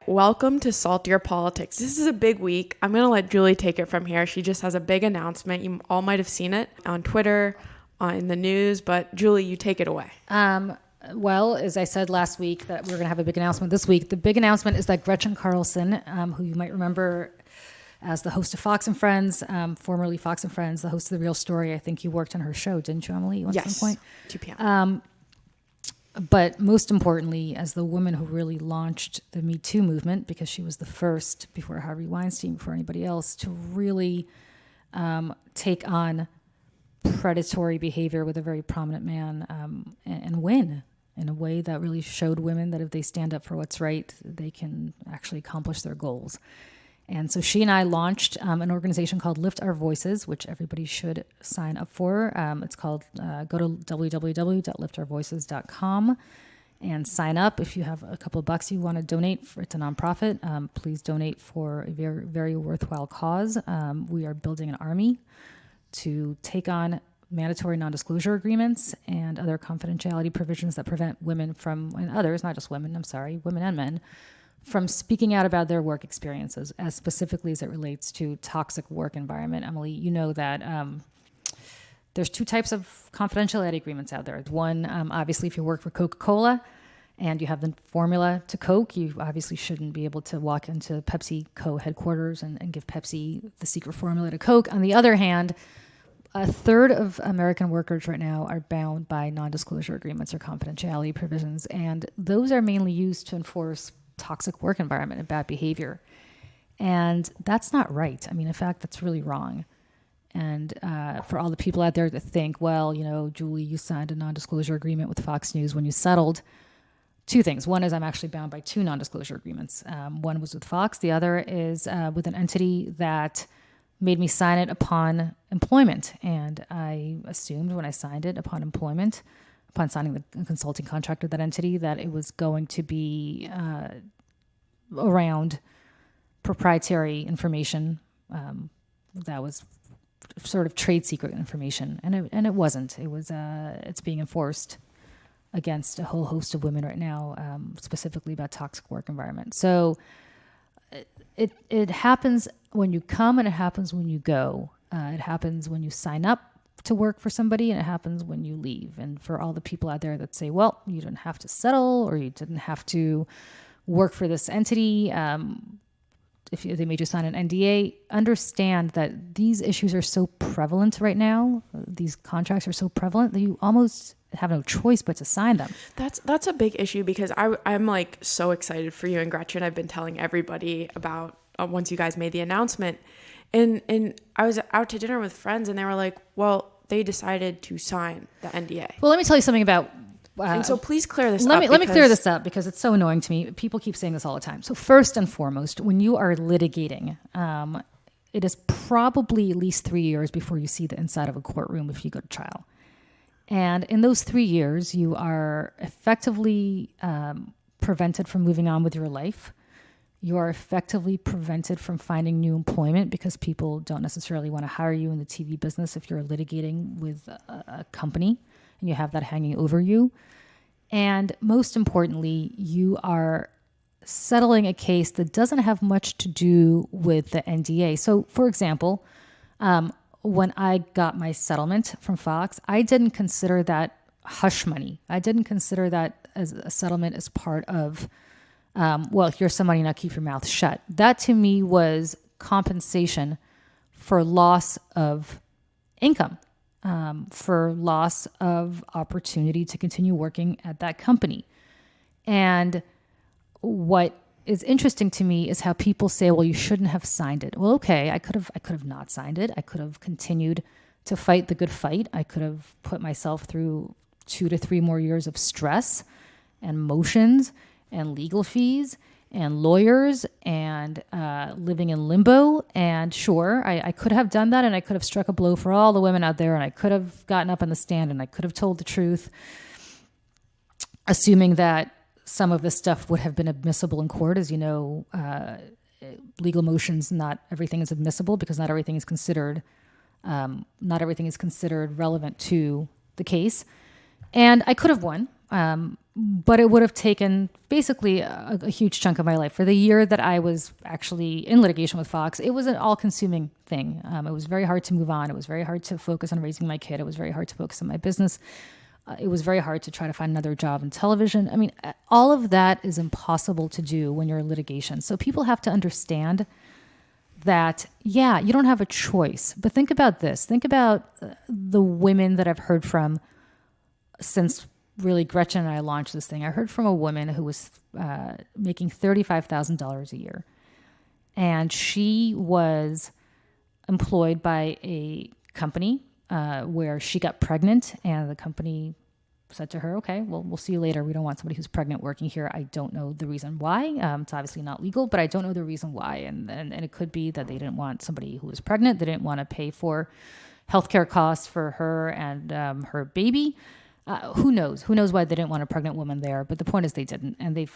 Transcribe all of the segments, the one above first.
Welcome to Saltier Politics. This is a big week. I'm going to let Julie take it from here. She just has a big announcement. You all might have seen it on Twitter, in the news, but Julie, you take it away. Well, as I said last week that we were going to have a big announcement this week, the big announcement is that Gretchen Carlson, who you might remember as the host of Fox and Friends, formerly Fox and Friends, the host of The Real Story. I think you worked on her show, didn't you, Emily, at some point? 2 p.m. But most importantly, as the woman who really launched the Me Too movement, because she was the first, before Harvey Weinstein, before anybody else, to really take on predatory behavior with a very prominent man and win in a way that really showed women that if they stand up for what's right, they can actually accomplish their goals. And so she and I launched an organization called Lift Our Voices, which everybody should sign up for. It's called, go to www.liftourvoices.com and sign up. If you have a couple of bucks you want to donate, it's a nonprofit, please donate for a very, very worthwhile cause. We are building an army to take on mandatory non-disclosure agreements and other confidentiality provisions that prevent women from, and others, not just women, women and men, from speaking out about their work experiences, as specifically as it relates to toxic work environment. Emily, you know that there's 2 types of confidentiality agreements out there. One, obviously, if you work for Coca-Cola and you have the formula to Coke, you obviously shouldn't be able to walk into PepsiCo headquarters and give Pepsi the secret formula to Coke. On the other hand, a third of American workers right now are bound by non-disclosure agreements or confidentiality provisions, and those are mainly used to enforce toxic work environment and bad behavior. And that's not right. I mean, in fact, that's really wrong. And for all the people out there that think, well, you know, Julie, you signed a non-disclosure agreement with Fox News when you settled. 2 things. One is I'm actually bound by 2 non-disclosure agreements. One was with Fox. The other is with an entity that made me sign it upon employment. And I assumed when I signed it upon employment, upon signing the consulting contract with that entity, that it was going to be around proprietary information that was sort of trade secret information, and it wasn't. It was it's being enforced against a whole host of women right now, specifically about toxic work environment. So it happens when you come, and it happens when you go. It happens when you sign up to work for somebody, and it happens when you leave. And for all the people out there that say, well, you didn't have to settle, or you didn't have to work for this entity, if they made you sign an NDA, understand that these issues are so prevalent right now. These contracts are so prevalent that you almost have no choice but to sign them. That's a big issue, because I'm like so excited for you and Gretchen. I've been telling everybody about once you guys made the announcement. And I was out to dinner with friends, and they were like, well, they decided to sign the NDA. Well, let me tell you something about... and so please clear this up. Let me clear this up, because it's so annoying to me. People keep saying this all the time. So first and foremost, when you are litigating, it is probably at least 3 years before you see the inside of a courtroom if you go to trial. And in those 3 years, you are effectively prevented from moving on with your life. You are effectively prevented from finding new employment, because people don't necessarily want to hire you in the TV business if you're litigating with a company and you have that hanging over you. And most importantly, you are settling a case that doesn't have much to do with the NDA. So, for example, when I got my settlement from Fox, I didn't consider that hush money. I didn't consider that as a settlement as part of well, here's some money, now keep your mouth shut. That to me was compensation for loss of income, for loss of opportunity to continue working at that company. And what is interesting to me is how people say, well, you shouldn't have signed it. Well, okay, I could have not signed it. I could have continued to fight the good fight. I could have put myself through 2 to 3 more years of stress and motions and legal fees and lawyers and living in limbo. And sure, I could have done that, and I could have struck a blow for all the women out there, and I could have gotten up on the stand, and I could have told the truth, assuming that some of this stuff would have been admissible in court. As you know, legal motions, not everything is admissible, because not everything is considered Not everything is considered relevant to the case. And I could have won, but it would have taken basically a huge chunk of my life. For the year that I was actually in litigation with Fox, it was an all-consuming thing. It was very hard to move on. It was very hard to focus on raising my kid. It was very hard to focus on my business. It was very hard to try to find another job in television. I mean, all of that is impossible to do when you're in litigation. So people have to understand that, yeah, you don't have a choice. But think about this. Think about the women that I've heard from since really Gretchen and I launched this thing. I heard from a woman who was making $35,000 a year. And she was employed by a company where she got pregnant, and the company said to her, okay, well, we'll see you later. We don't want somebody who's pregnant working here. I don't know the reason why. It's obviously not legal, but I don't know the reason why. And it could be that they didn't want somebody who was pregnant. They didn't want to pay for healthcare costs for her and her baby. Who knows? Who knows why they didn't want a pregnant woman there? But the point is they didn't. And they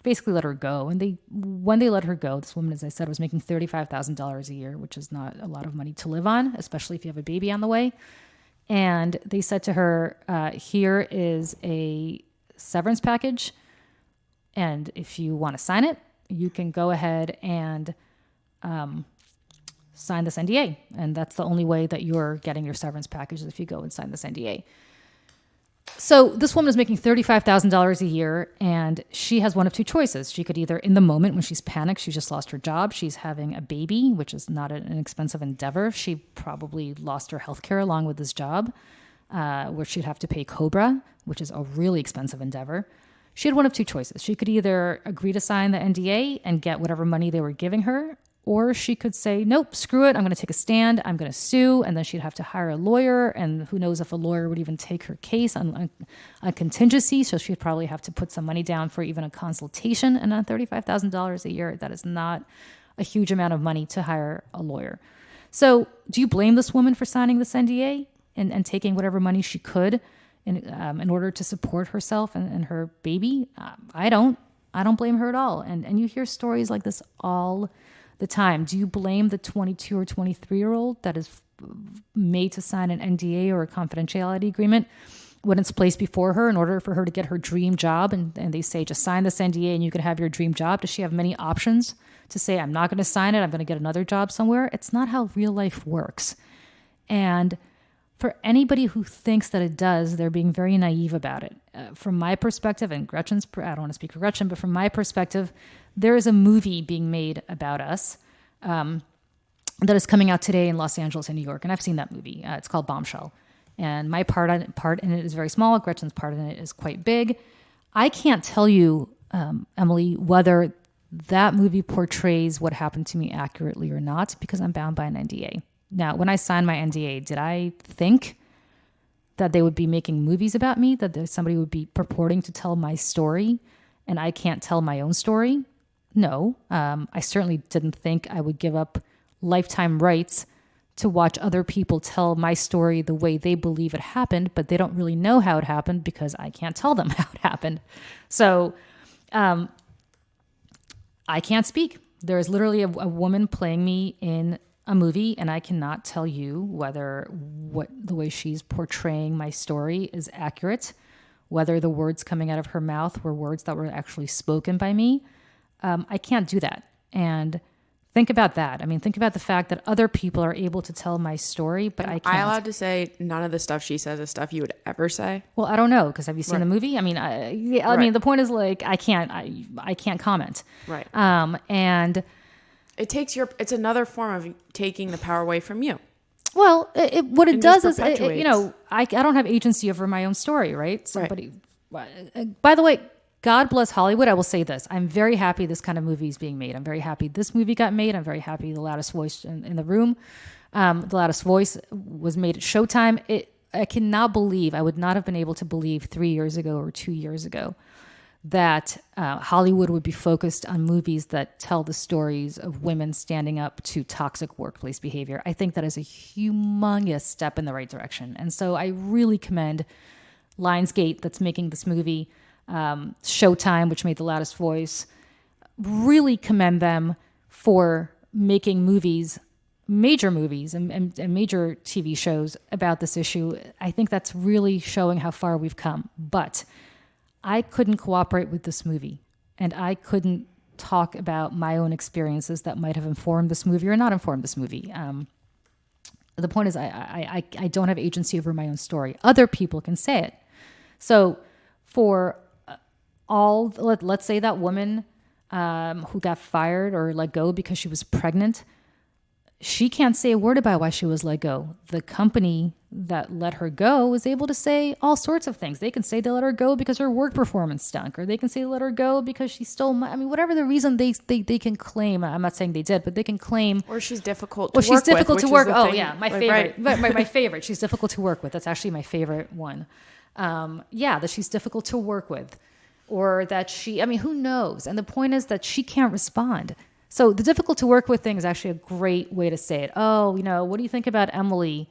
basically let her go. And when they let her go, this woman, as I said, was making $35,000 a year, which is not a lot of money to live on, especially if you have a baby on the way. And they said to her, here is a severance package. And if you want to sign it, you can go ahead and sign this NDA. And that's the only way that you're getting your severance package, is if you go and sign this NDA. So this woman is making $35,000 a year, and she has one of two choices. She could either, in the moment when she's panicked, she just lost her job, she's having a baby, which is not an expensive endeavor. She probably lost her health care along with this job, where she'd have to pay COBRA, which is a really expensive endeavor. She had one of two choices. She could either agree to sign the NDA and get whatever money they were giving her, or she could say, nope, screw it. I'm going to take a stand. I'm going to sue. And then she'd have to hire a lawyer. And who knows if a lawyer would even take her case on a contingency. So she'd probably have to put some money down for even a consultation. And on $35,000 a year, that is not a huge amount of money to hire a lawyer. So do you blame this woman for signing this NDA and taking whatever money she could in order to support herself and her baby? I don't blame her at all. And you hear stories like this all the time. Do you blame the 22 or 23-year-old that is made to sign an NDA or a confidentiality agreement when it's placed before her in order for her to get her dream job? And they say, just sign this NDA and you can have your dream job. Does she have many options to say, I'm not going to sign it, I'm going to get another job somewhere? It's not how real life works. And for anybody who thinks that it does, they're being very naive about it. From my perspective, and Gretchen's, I don't want to speak for Gretchen, but from my perspective, there is a movie being made about us that is coming out today in Los Angeles and New York. And I've seen that movie. It's called Bombshell. And my part in it is very small. Gretchen's part in it is quite big. I can't tell you, Emily, whether that movie portrays what happened to me accurately or not, because I'm bound by an NDA. Now, when I signed my NDA, did I think that they would be making movies about me, that somebody would be purporting to tell my story and I can't tell my own story? No. I certainly didn't think I would give up lifetime rights to watch other people tell my story the way they believe it happened, but they don't really know how it happened because I can't tell them how it happened. So I can't speak. There is literally a woman playing me in a movie, and I cannot tell you whether the way she's portraying my story is accurate, whether the words coming out of her mouth were words that were actually spoken by me. I can't do that. And think about that. I mean, think about the fact that other people are able to tell my story, but I can't. Am I allowed to say none of the stuff she says is stuff you would ever say? Well, I don't know, because have you seen the movie? I mean, I mean, the point is, like, I can't comment. Right. And it's another form of taking the power away from you. Well, what it does is, I don't have agency over my own story, right? Somebody, right. By the way, God bless Hollywood. I will say this. I'm very happy this kind of movie is being made. I'm very happy this movie got made. I'm very happy the loudest voice in the room, the loudest voice was made at Showtime. I cannot believe, I would not have been able to believe 3 years ago or 2 years ago that Hollywood would be focused on movies that tell the stories of women standing up to toxic workplace behavior. I think that is a humongous step in the right direction. And so I really commend Lionsgate that's making this movie, Showtime, which made The Loudest Voice, really commend them for making movies major movies and major TV shows about this issue. I think that's really showing how far we've come. But I couldn't cooperate with this movie, and I couldn't talk about my own experiences that might have informed this movie or not informed this movie. The point is, I don't have agency over my own story. Other people can say it. So for let's say that woman who got fired or let go because she was pregnant, she can't say a word about why she was let go. The company that let her go was able to say all sorts of things. They can say they let her go because her work performance stunk, or they can say they let her go because she stole money. I mean, whatever the reason they can claim. I'm not saying they did, but they can claim. Or she's difficult to work with. Or she's difficult to work. Oh, yeah, my favorite. Right. my favorite. She's difficult to work with. That's actually my favorite one. That she's difficult to work with. Or that who knows? And the point is that she can't respond. So the difficult to work with thing is actually a great way to say it. Oh, what do you think about Emily?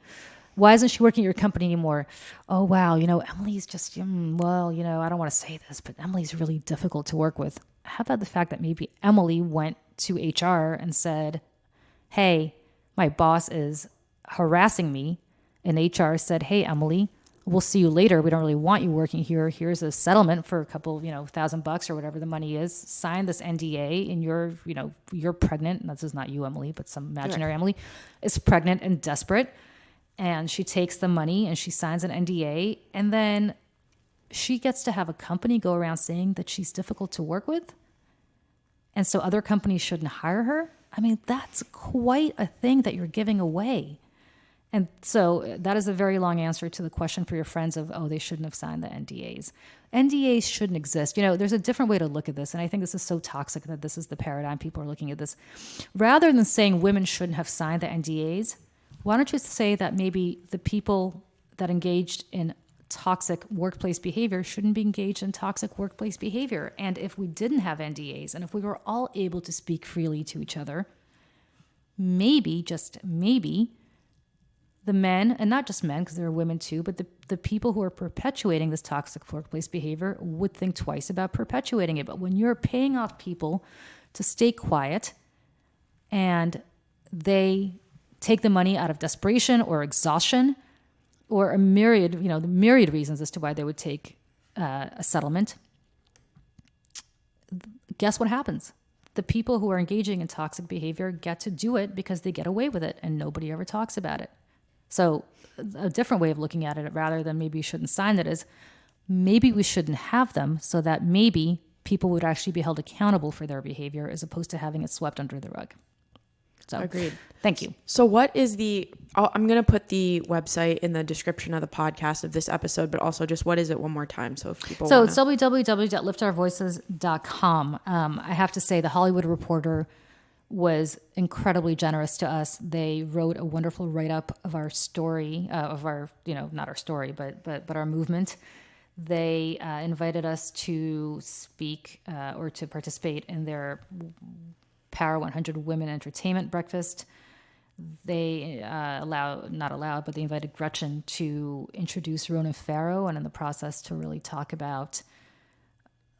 Why isn't she working at your company anymore? Oh, wow, Emily's just, I don't want to say this, but Emily's really difficult to work with. How about the fact that maybe Emily went to HR and said, hey, my boss is harassing me. And HR said, hey, Emily, we'll see you later. We don't really want you working here. Here's a settlement for a couple, $1,000 or whatever the money is. Sign this NDA, and you're pregnant. And this is not you, Emily, but some imaginary Emily is pregnant and desperate. And she takes the money and she signs an NDA. And then she gets to have a company go around saying that she's difficult to work with. And so other companies shouldn't hire her. I mean, that's quite a thing that you're giving away. And so that is a very long answer to the question for your friends of, they shouldn't have signed the NDAs. NDAs shouldn't exist. There's a different way to look at this. And I think this is so toxic that this is the paradigm people are looking at this. Rather than saying women shouldn't have signed the NDAs, why don't you say that maybe the people that engaged in toxic workplace behavior shouldn't be engaged in toxic workplace behavior? And if we didn't have NDAs, and if we were all able to speak freely to each other, maybe, just maybe, the men, and not just men, because there are women too, but the people who are perpetuating this toxic workplace behavior would think twice about perpetuating it. But when you're paying off people to stay quiet and they take the money out of desperation or exhaustion or the myriad reasons as to why they would take a settlement, guess what happens? The people who are engaging in toxic behavior get to do it because they get away with it and nobody ever talks about it. So a different way of looking at it, rather than maybe you shouldn't sign it, is maybe we shouldn't have them, so that maybe people would actually be held accountable for their behavior as opposed to having it swept under the rug. So agreed. Thank you. So what is I'm going to put the website in the description of the podcast of this episode, but also just what is it one more time? So if people it's www.liftourvoices.com. I have to say the Hollywood Reporter was incredibly generous to us. They wrote a wonderful write-up of our story, of our, not our story, but our movement. They invited us to speak or to participate in their Power 100 Women Entertainment Breakfast. They but they invited Gretchen to introduce Ronan Farrow, and in the process to really talk about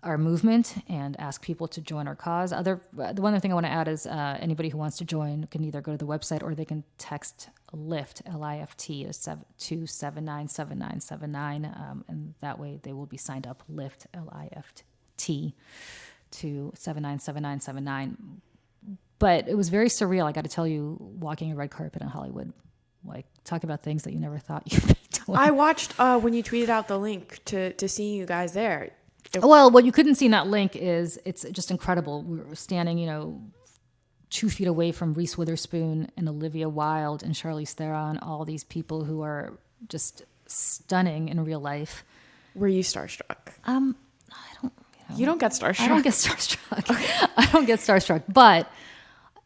our movement and ask people to join our cause. The one other thing I want to add is anybody who wants to join can either go to the website or they can text LIFT, L-I-F-T, to 797979, and that way they will be signed up. LIFT, L-I-F-T, to 797979. But it was very surreal, I got to tell you, walking a red carpet in Hollywood. Like, talk about things that you never thought you'd be doing. I watched when you tweeted out the link to seeing you guys there. Well, what you couldn't see in that link is it's just incredible. We were standing, 2 feet away from Reese Witherspoon and Olivia Wilde and Charlize Theron, all these people who are just stunning in real life. Were you starstruck? I don't. You don't get starstruck. I don't get starstruck. Okay. I don't get starstruck. But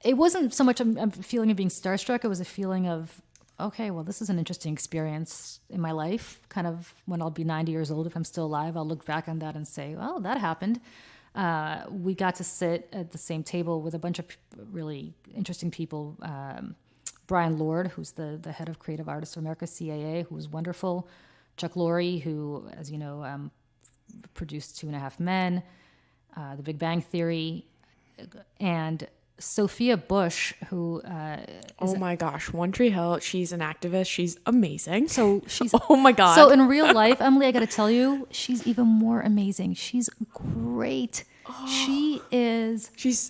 it wasn't so much a feeling of being starstruck. It was a feeling of, okay, well, this is an interesting experience in my life. Kind of when I'll be 90 years old, if I'm still alive, I'll look back on that and say, well, that happened. We got to sit at the same table with a bunch of really interesting people. Brian Lord, who's the head of Creative Artists of America, CAA, who was wonderful. Chuck Lorre, who, as you know, produced 2.5 Men, The Big Bang Theory. And Sophia Bush, who oh my gosh, One Tree Hill. She's an activist. She's amazing. so she's Oh my God. so in real life, Emily, I got to tell you, she's even more amazing. She's great. She's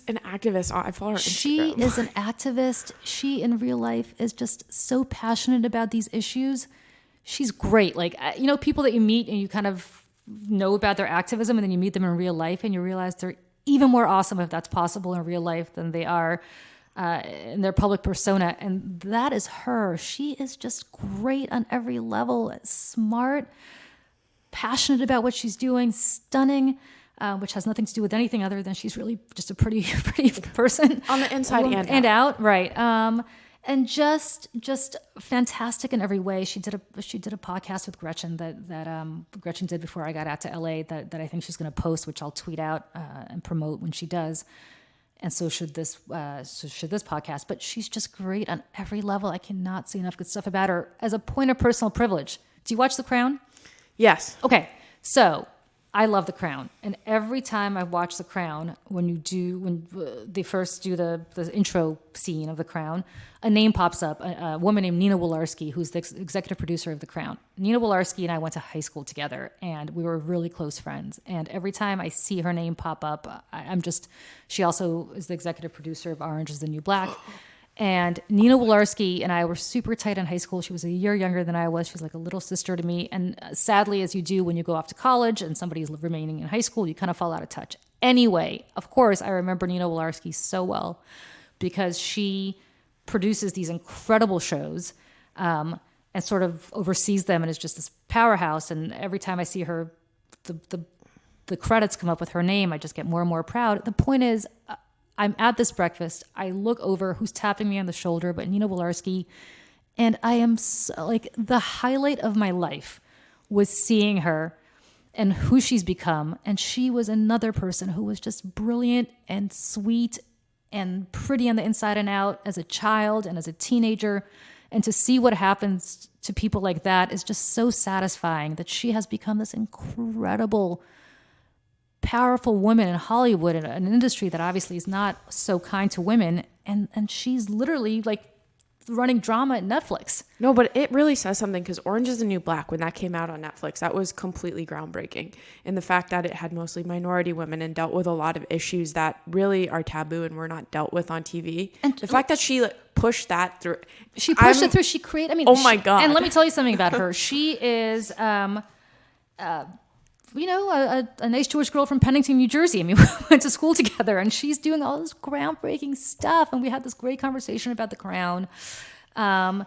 an activist. I follow her on She Instagram. is an activist. She in real life is just so passionate about these issues. She's great. Like, people that you meet and you kind of know about their activism, and then you meet them in real life and you realize they're even more awesome, if that's possible, in real life than they are in their public persona. And that is her. She is just great on every level. Smart, passionate about what she's doing, stunning, which has nothing to do with anything other than she's really just a pretty person. On the inside and out. Right. And just fantastic in every way. She did a podcast with Gretchen that Gretchen did before I got out to LA that I think she's going to post, which I'll tweet out and promote when she does. And so should this podcast. But she's just great on every level. I cannot say enough good stuff about her. As a point of personal privilege, do you watch The Crown? Yes. Okay, so I love The Crown, and every time I watch The Crown, when they first do the intro scene of The Crown, a name pops up, a woman named Nina Wolarski, who's the executive producer of The Crown. Nina Wolarski and I went to high school together, and we were really close friends. And every time I see her name pop up, she also is the executive producer of Orange is the New Black. And Nina Wolarski and I were super tight in high school. She was a year younger than I was. She was like a little sister to me. And sadly, as you do when you go off to college and somebody's remaining in high school, you kind of fall out of touch. Anyway, of course, I remember Nina Wolarski so well because she produces these incredible shows and sort of oversees them and is just this powerhouse. And every time I see her, the credits come up with her name, I just get more and more proud. The point is, I'm at this breakfast. I look over who's tapping me on the shoulder, but Nina Wolarski. And I am the highlight of my life was seeing her and who she's become. And she was another person who was just brilliant and sweet and pretty on the inside and out as a child and as a teenager. And to see what happens to people like that is just so satisfying that she has become this incredible, powerful woman in Hollywood, in an industry that obviously is not so kind to women, and she's literally like running drama at Netflix. No, but it really says something because Orange is the New Black, when that came out on Netflix, that was completely groundbreaking in the fact that it had mostly minority women and dealt with a lot of issues that really are taboo and were not dealt with on TV. And the fact that she pushed that through. She pushed it through. She created, oh my God. And let me tell you something about her. She is, a nice Jewish girl from Pennington, New Jersey. I mean, we went to school together, and she's doing all this groundbreaking stuff. And we had this great conversation about The Crown. I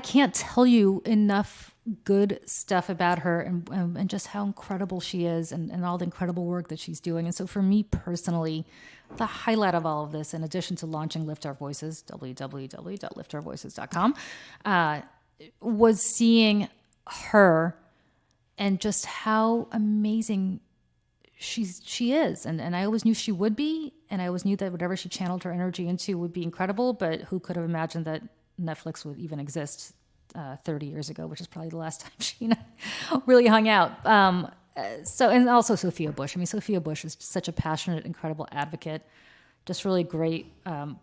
can't tell you enough good stuff about her and just how incredible she is and all the incredible work that she's doing. And so for me personally, the highlight of all of this, in addition to launching Lift Our Voices, www.liftourvoices.com, was seeing her and just how amazing she is. And I always knew she would be, and I always knew that whatever she channeled her energy into would be incredible, but who could have imagined that Netflix would even exist 30 years ago, which is probably the last time she really hung out. And also Sophia Bush. I mean, Sophia Bush is such a passionate, incredible advocate, just really great.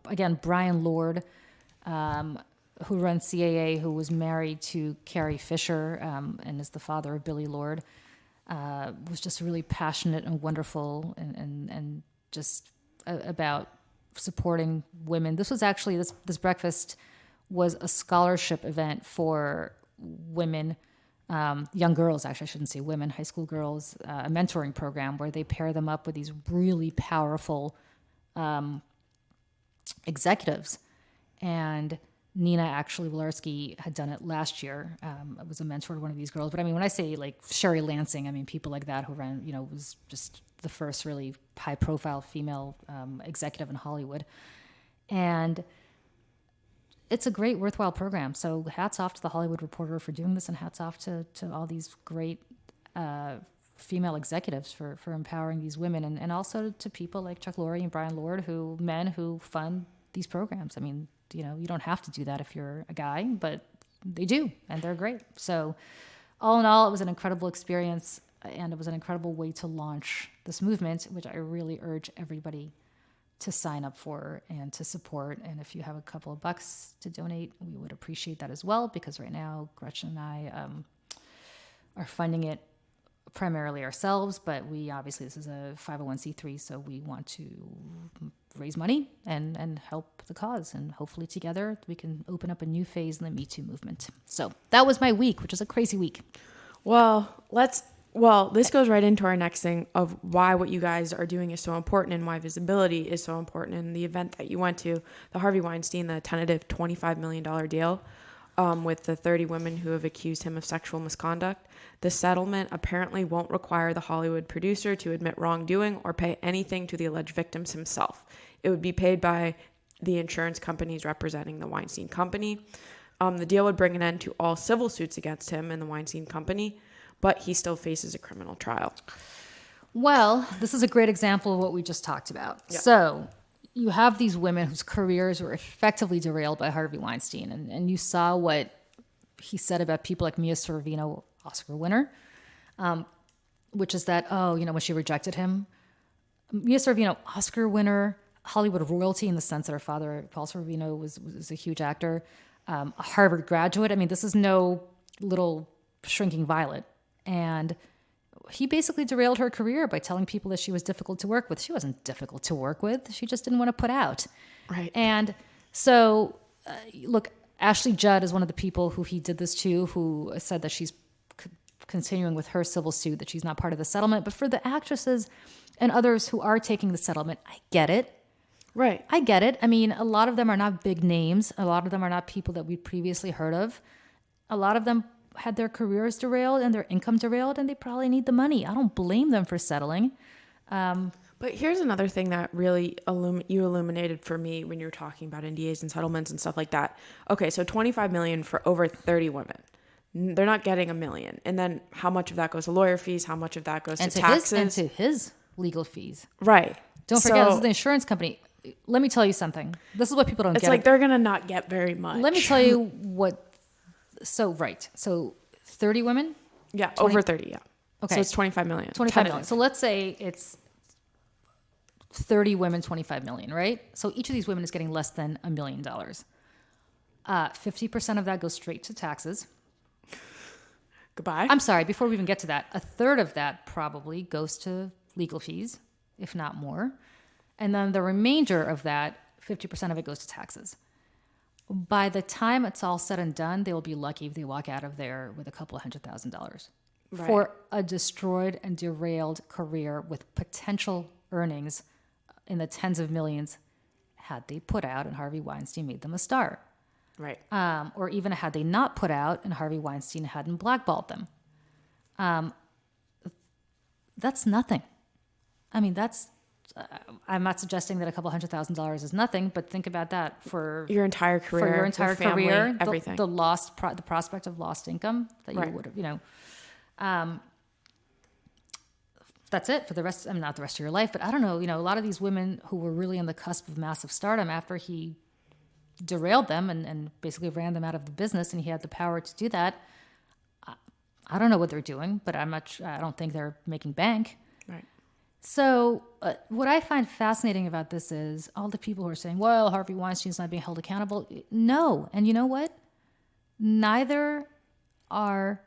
Again, Brian Lord, who runs CAA, who was married to Carrie Fisher and is the father of Billy Lord, was just really passionate and wonderful and just about supporting women. This was actually, this breakfast was a scholarship event for women, young girls, actually, I shouldn't say women, high school girls, a mentoring program where they pair them up with these really powerful executives. And Nina Wolarski had done it last year. I was a mentor to one of these girls. But I mean, when I say like Sherry Lansing, I mean people like that who ran, was just the first really high profile female executive in Hollywood. And it's a great, worthwhile program. So hats off to the Hollywood Reporter for doing this, and hats off to all these great female executives for empowering these women, and also to people like Chuck Lorre and Brian Lord, men who fund these programs. I mean, you don't have to do that if you're a guy, but they do, and they're great. So all in all, it was an incredible experience. and it was an incredible way to launch this movement, which I really urge everybody to sign up for and to support. And if you have a couple of bucks to donate, we would appreciate that as well, because right now Gretchen and I are funding it primarily ourselves, but we obviously, this is a 501c3, so we want to raise money and help the cause, and hopefully together we can open up a new phase in the Me Too movement. So that was my week, which is a crazy week. Well, this goes right into our next thing of why what you guys are doing is so important and why visibility is so important. In the event that you went to, the Harvey Weinstein, the tentative $25 million deal with the 30 women who have accused him of sexual misconduct, the settlement apparently won't require the Hollywood producer to admit wrongdoing or pay anything to the alleged victims himself. It would be paid by the insurance companies representing the Weinstein Company. The deal would bring an end to all civil suits against him and the Weinstein Company, but he still faces a criminal trial. Well, this is a great example of what we just talked about. Yeah. So you have these women whose careers were effectively derailed by Harvey Weinstein. And you saw what he said about people like Mia Sorvino, Oscar winner, which is that, when she rejected him. Mia Sorvino, Oscar winner, Hollywood royalty in the sense that her father, Paul Sorvino, was a huge actor, a Harvard graduate. I mean, this is no little shrinking violet. And he basically derailed her career by telling people that she was difficult to work with. She wasn't difficult to work with. She just didn't want to put out. Right. And so, look, Ashley Judd is one of the people who he did this to, who said that she's continuing with her civil suit, that she's not part of the settlement. But for the actresses and others who are taking the settlement, I get it. Right. I get it. I mean, a lot of them are not big names. A lot of them are not people that we'd previously heard of. A lot of them had their careers derailed and their income derailed, and they probably need the money. I don't blame them for settling. But here's another thing that really you illuminated for me when you were talking about NDAs and settlements and stuff like that. Okay, so $25 million for over 30 women. They're not getting $1 million. And then how much of that goes to lawyer fees? How much of that goes to taxes? And to his legal fees. Right. Don't forget, this is the insurance company. Let me tell you something. This is what people don't get. It's like they're going to not get very much. Let me tell you what... So 30 women? Yeah, 20, over 30, yeah. Okay. So it's 25 million. 25 million. So let's say it's 30 women, 25 million, right? So each of these women is getting less than $1 million. 50% of that goes straight to taxes. Goodbye. I'm sorry, before we even get to that, a third of that probably goes to legal fees, if not more. And then the remainder of that, 50% of it goes to taxes. By the time it's all said and done, they will be lucky if they walk out of there with a couple of $100,000 for a destroyed and derailed career with potential earnings in the tens of millions had they put out and Harvey Weinstein made them a star. Right. Or even had they not put out and Harvey Weinstein hadn't blackballed them. That's nothing. I mean, I'm not suggesting that a couple $100,000 is nothing, but think about that for your entire career, for your entire family, career, everything. The prospect of lost income that you would have, that's it for the rest. I mean, not the rest of your life, but I don't know. A lot of these women who were really on the cusp of massive stardom after he derailed them and basically ran them out of the business, and he had the power to do that. I don't know what they're doing, but I don't think they're making bank. Right. So what I find fascinating about this is all the people who are saying, well, Harvey Weinstein's not being held accountable. No. And you know what? Neither are...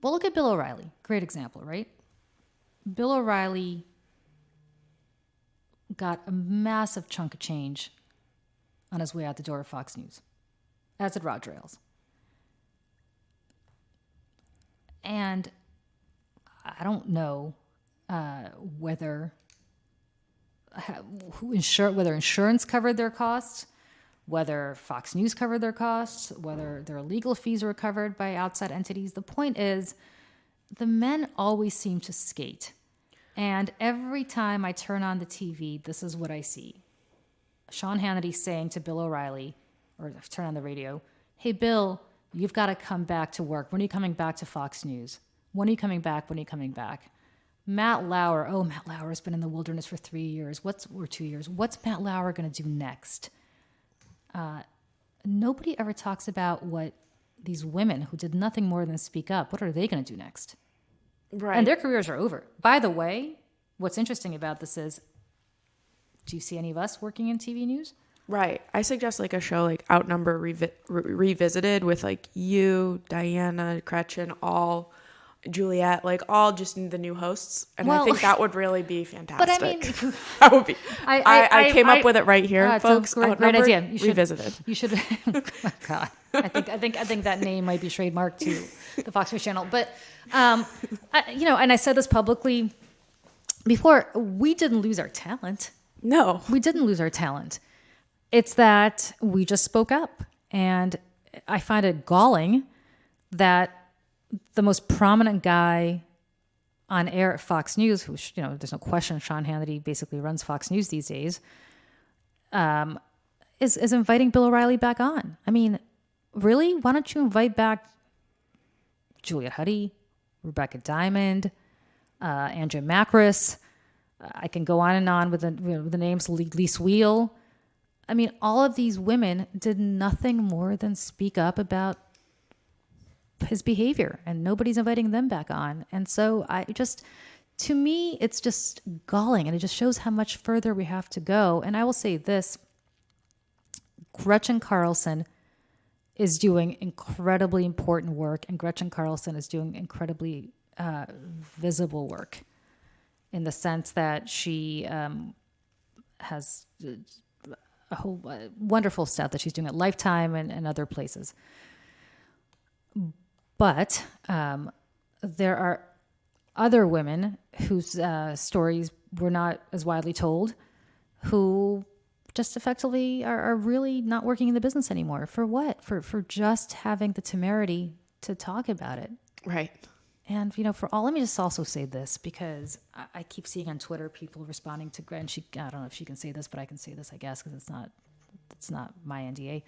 Well, look at Bill O'Reilly. Great example, right? Bill O'Reilly got a massive chunk of change on his way out the door of Fox News, as did Roger Ailes. And I don't know whether insurance covered their costs, whether Fox News covered their costs, whether their legal fees were covered by outside entities. The point is, the men always seem to skate. And every time I turn on the TV, this is what I see. Sean Hannity saying to Bill O'Reilly, or turn on the radio, hey, Bill, you've got to come back to work. When are you coming back to Fox News? When are you coming back? When are you coming back? Matt Lauer has been in the wilderness for 3 years. Or 2 years. What's Matt Lauer going to do next? Nobody ever talks about what these women who did nothing more than speak up, what are they going to do next? Right. And their careers are over. By the way, what's interesting about this is, do you see any of us working in TV news? Right. I suggest like a show like Outnumber Revisited with like you, Diana, Gretchen, all Juliet, like all just the new hosts. And I think that would really be fantastic. But I mean, that would be. I came up with it right here, folks. Great idea. Revisited. You should. Oh God, I think that name might be trademarked to the Fox News channel. But and I said this publicly before. We didn't lose our talent. No, we didn't lose our talent. It's that we just spoke up, and I find it galling that the most prominent guy on air at Fox News, who, there's no question Sean Hannity basically runs Fox News these days, is inviting Bill O'Reilly back on. I mean, really? Why don't you invite back Julia Huddy, Rebecca Diamond, Andrea Macris? I can go on and on with the names, Lise Wheel. I mean, all of these women did nothing more than speak up about his behavior, and nobody's inviting them back on. And so to me, it's just galling, and it just shows how much further we have to go. And I will say this, Gretchen Carlson is doing incredibly important work, and Gretchen Carlson is doing incredibly visible work in the sense that she has a whole wonderful stuff that she's doing at Lifetime and other places. But there are other women whose stories were not as widely told, who just effectively are really not working in the business anymore. For what? For just having the temerity to talk about it. Right. And, let me just also say this, because I keep seeing on Twitter people responding to Gretchen. I don't know if she can say this, but I can say this, I guess, because it's not my NDA.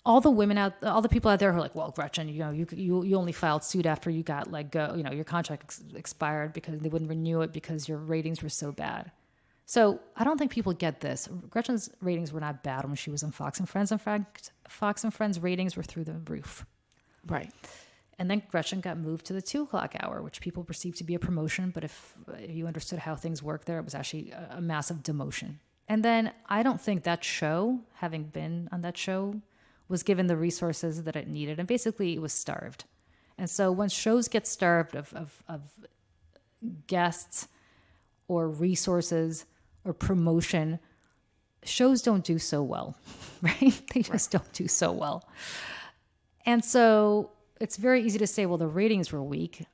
All the people out there who are like, well, Gretchen, you only filed suit after you got let go, your contract expired because they wouldn't renew it because your ratings were so bad. So I don't think people get this. Gretchen's ratings were not bad when she was on Fox and Friends. In fact, Fox and Friends ratings were through the roof. Right. And then Gretchen got moved to the 2:00 hour, which people perceived to be a promotion. But if you understood how things work there, it was actually a massive demotion. And then I don't think that show, having been on that show, was given the resources that it needed. And basically it was starved. And so when shows get starved of guests or resources or promotion, shows don't do so well, right? They just don't do so well. And so it's very easy to say, well, the ratings were weak.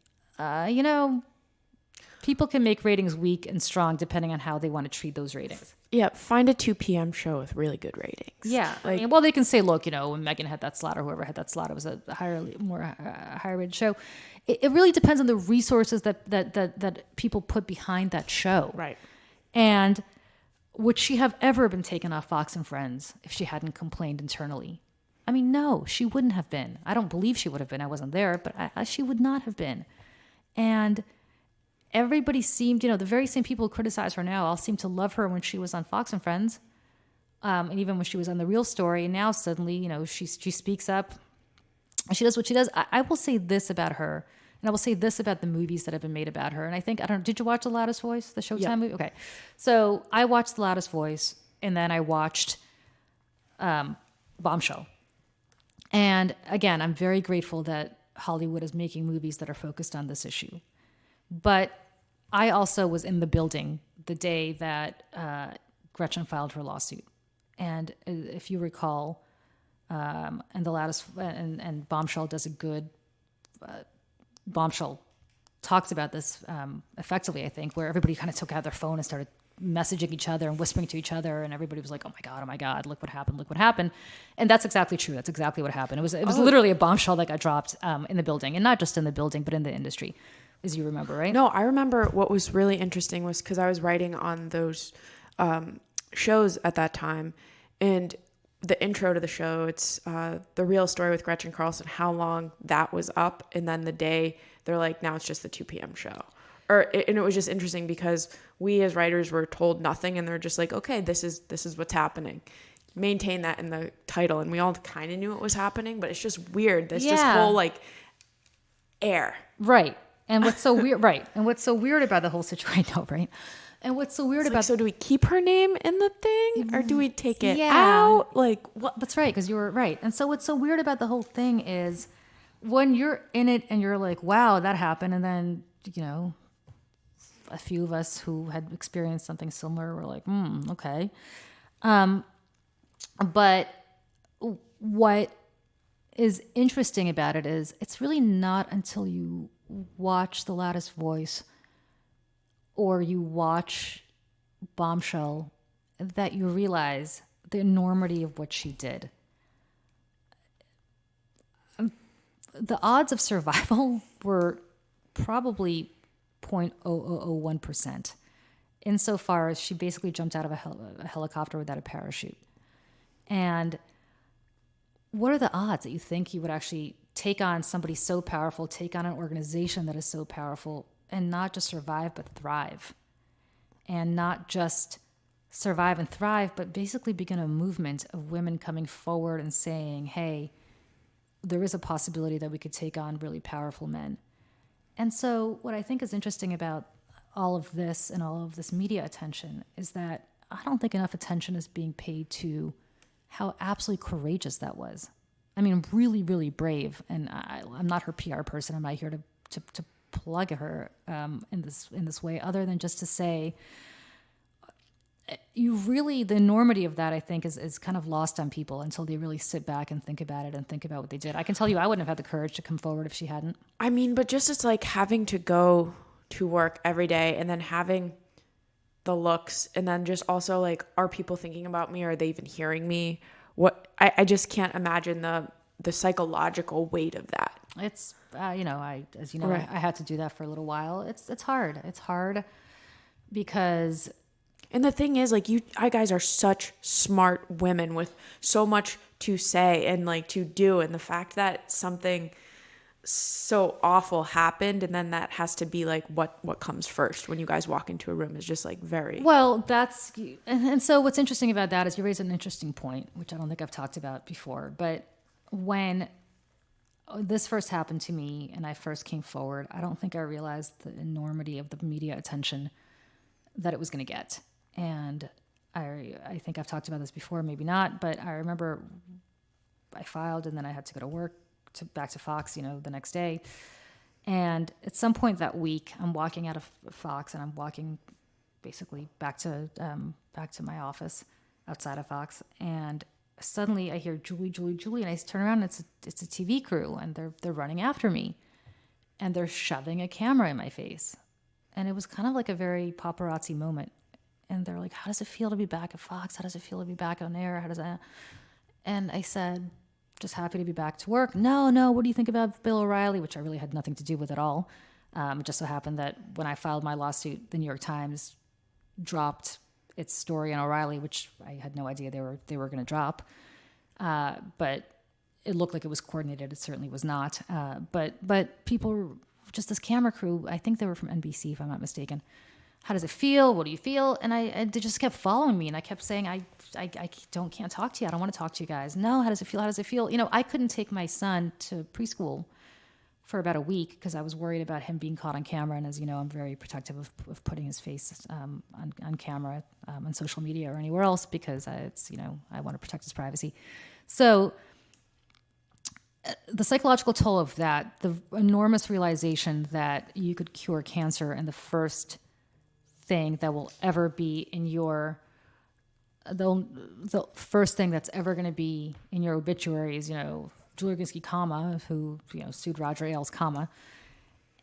People can make ratings weak and strong depending on how they want to treat those ratings. Yeah, find a 2 p.m. show with really good ratings. Yeah. They can say, look, when Megan had that slot or whoever had that slot, it was a higher rated show. It really depends on the resources that people put behind that show. Right. And would she have ever been taken off Fox and Friends if she hadn't complained internally? I mean, no, she wouldn't have been. I don't believe she would have been. I wasn't there, but she would not have been. And everybody seemed, the very same people who criticize her now all seem to love her when she was on Fox and Friends, and even when she was on The Real Story. And now suddenly, she speaks up, and she does what she does. I will say this about her, and I will say this about the movies that have been made about her. And I think, did you watch The Loudest Voice, the Showtime movie? Okay. So I watched The Loudest Voice, and then I watched Bombshell. And again, I'm very grateful that Hollywood is making movies that are focused on this issue. But I also was in the building the day that Gretchen filed her lawsuit. And if you recall, and The Loudest and Bombshell does a good Bombshell talks about this effectively, I think, where everybody kind of took out their phone and started messaging each other and whispering to each other, and everybody was like, oh my God, look what happened. And that's exactly true. That's exactly what happened. It was literally a bombshell that got dropped in the building, and not just in the building, but in the industry, as you remember, right? No, I remember what was really interesting was because I was writing on those shows at that time, and the intro to the show, it's The Real Story with Gretchen Carlson, how long that was up, and then the day they're like, now it's just the 2 p.m. show. And it was just interesting because we as writers were told nothing, and they're just like, okay, this is what's happening. Maintain that in the title, and we all kind of knew it was happening, but it's just weird. This just whole like air. Right. And what's so weird, right. And what's so weird about the whole situation, I know, right? And what's so weird about... so do we keep her name in the thing or do we take it Yeah. out? Like, what? That's right, because you were right. And so what's so weird about the whole thing is when you're in it and you're like, wow, that happened. And then, you know, a few of us who had experienced something similar were like, okay. But what is interesting about it is it's really not until you watch The Loudest Voice or you watch Bombshell that you realize the enormity of what she did. The odds of survival were probably 0.0001%, insofar as she basically jumped out of a helicopter without a parachute. And what are the odds that you think you would actually take on somebody so powerful, take on an organization that is so powerful, and not just survive, but thrive? And not just survive and thrive, but basically begin a movement of women coming forward and saying, hey, there is a possibility that we could take on really powerful men. And so what I think is interesting about all of this and all of this media attention is that I don't think enough attention is being paid to how absolutely courageous that was. I mean, really, really brave. And I'm not her PR person. I'm not here to plug her in this way, other than just to say, the enormity of that, I think, is kind of lost on people until they really sit back and think about it and think about what they did. I can tell you, I wouldn't have had the courage to come forward if she hadn't. I mean, but just it's like having to go to work every day and then having the looks and then just also like, are people thinking about me? Are they even hearing me? I just can't imagine the psychological weight of that. It's, right. I had to do that for a little while. It's hard. It's hard because... And the thing is, like, you guys are such smart women with so much to say and like to do. And the fact that something so awful happened and then that has to be like what comes first when you guys walk into a room is just like very... Well, that's... And so what's interesting about that is you raise an interesting point, which I don't think I've talked about before. But when this first happened to me and I first came forward, I don't think I realized the enormity of the media attention that it was going to get. And I think I've talked about this before, maybe not, but I remember I filed and then I had to go to work, back to Fox, the next day. And at some point that week, I'm walking out of Fox and I'm walking basically back to my office outside of Fox. And suddenly I hear Julie, Julie, Julie, and I turn around and it's a TV crew and they're running after me and they're shoving a camera in my face. And it was kind of like a very paparazzi moment. And they're like, how does it feel to be back at Fox? How does it feel to be back on air? How does that? And I said, just happy to be back to work. No, what do you think about Bill O'Reilly? Which I really had nothing to do with at all. It just so happened that when I filed my lawsuit, the New York Times dropped its story on O'Reilly, which I had no idea they were going to drop. But it looked like it was coordinated. It certainly was not. But people, just this camera crew, I think they were from NBC, if I'm not mistaken. How does it feel? What do you feel? And they just kept following me, and I kept saying, I can't talk to you. I don't want to talk to you guys. No, how does it feel? How does it feel? I couldn't take my son to preschool for about a week because I was worried about him being caught on camera. And as you know, I'm very protective of putting his face on camera on social media or anywhere else because I want to protect his privacy. So the psychological toll of that, the enormous realization that you could cure cancer, and the first thing that will ever be in the first thing that's ever going to be in your obituary is, Julie Roginsky, who, sued Roger Ailes,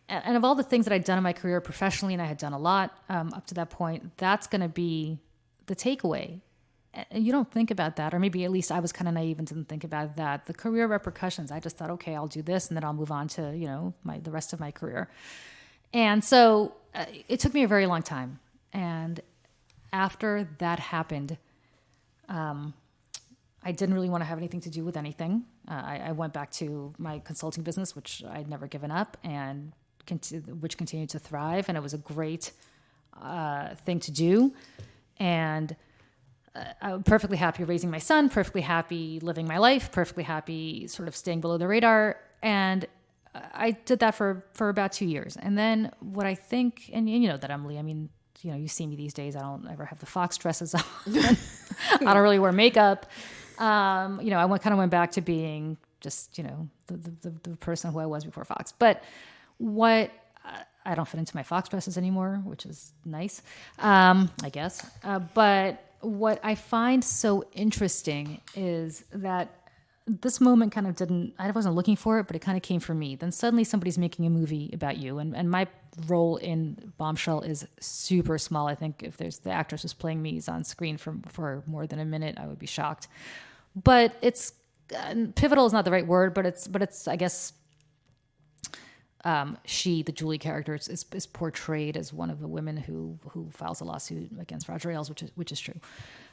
and of all the things that I'd done in my career professionally, and I had done a lot up to that point, that's going to be the takeaway. And you don't think about that, or maybe at least I was kind of naive and didn't think about that. The career repercussions, I just thought, okay, I'll do this and then I'll move on to, the rest of my career. And so it took me a very long time. And after that happened, I didn't really want to have anything to do with anything. I went back to my consulting business, which I'd never given up, and which continued to thrive. And it was a great thing to do. And I'm perfectly happy raising my son, perfectly happy living my life, perfectly happy sort of staying below the radar. And I did that for about 2 years. And then what I think, and you know that, Emily, I mean, you know, you see me these days, I don't ever have the Fox dresses on. I don't really wear makeup. You know, I kind of went back to being just, you know, the person who I was before Fox. But what I don't fit into my Fox dresses anymore, which is nice, I guess. But what I find so interesting is that this moment kind of I wasn't looking for it, but it kind of came for me. Then suddenly somebody's making a movie about you. And my role in Bombshell is super small. I think if the actress who's playing me is on screen for more than a minute, I would be shocked. But it's pivotal is not the right word, but it's I guess, the Julie character is portrayed as one of the women who files a lawsuit against Roger Ailes, which is true.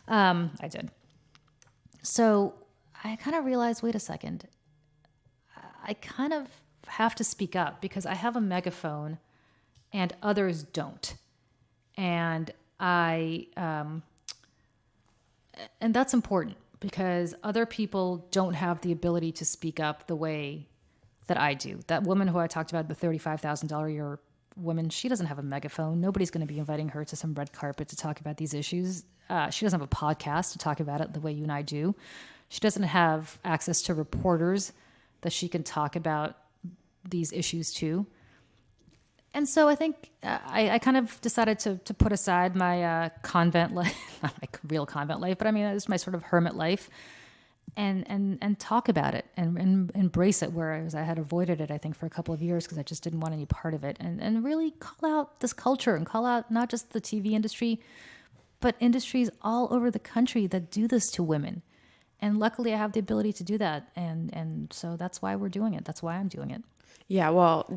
I did. So I kind of realized, wait a second, I kind of have to speak up because I have a megaphone and others don't. And and that's important because other people don't have the ability to speak up the way that I do. That woman who I talked about, the $35,000 a year woman, she doesn't have a megaphone. Nobody's going to be inviting her to some red carpet to talk about these issues. She doesn't have a podcast to talk about it the way you and I do. She doesn't have access to reporters that she can talk about these issues to. And so I think I kind of decided to put aside my convent life, not my real convent life, but I mean, it's my sort of hermit life, and talk about it and embrace it, whereas I had avoided it, I think, for a couple of years because I just didn't want any part of it, and really call out this culture and call out not just the TV industry, but industries all over the country that do this to women. And luckily I have the ability to do that. And so that's why we're doing it. That's why I'm doing it. Yeah, well,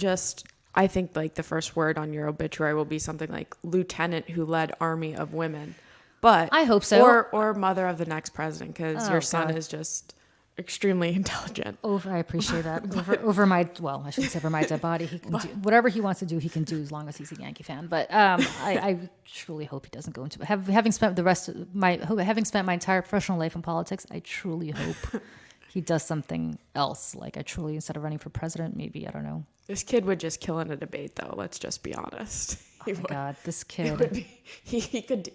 I think like the first word on your obituary will be something like lieutenant who led army of women. But I hope so. Or mother of the next president, because your son is just extremely intelligent. I appreciate that. Over my, well, I shouldn't say over my dead body. He can do whatever he wants to do. He can do as long as he's a Yankee fan. But I truly hope he doesn't go into having spent my entire professional life in politics. I truly hope he does something else. Like instead of running for president, maybe, I don't know. This kid would just kill in a debate, though. Let's just be honest. Oh my God, this kid. He could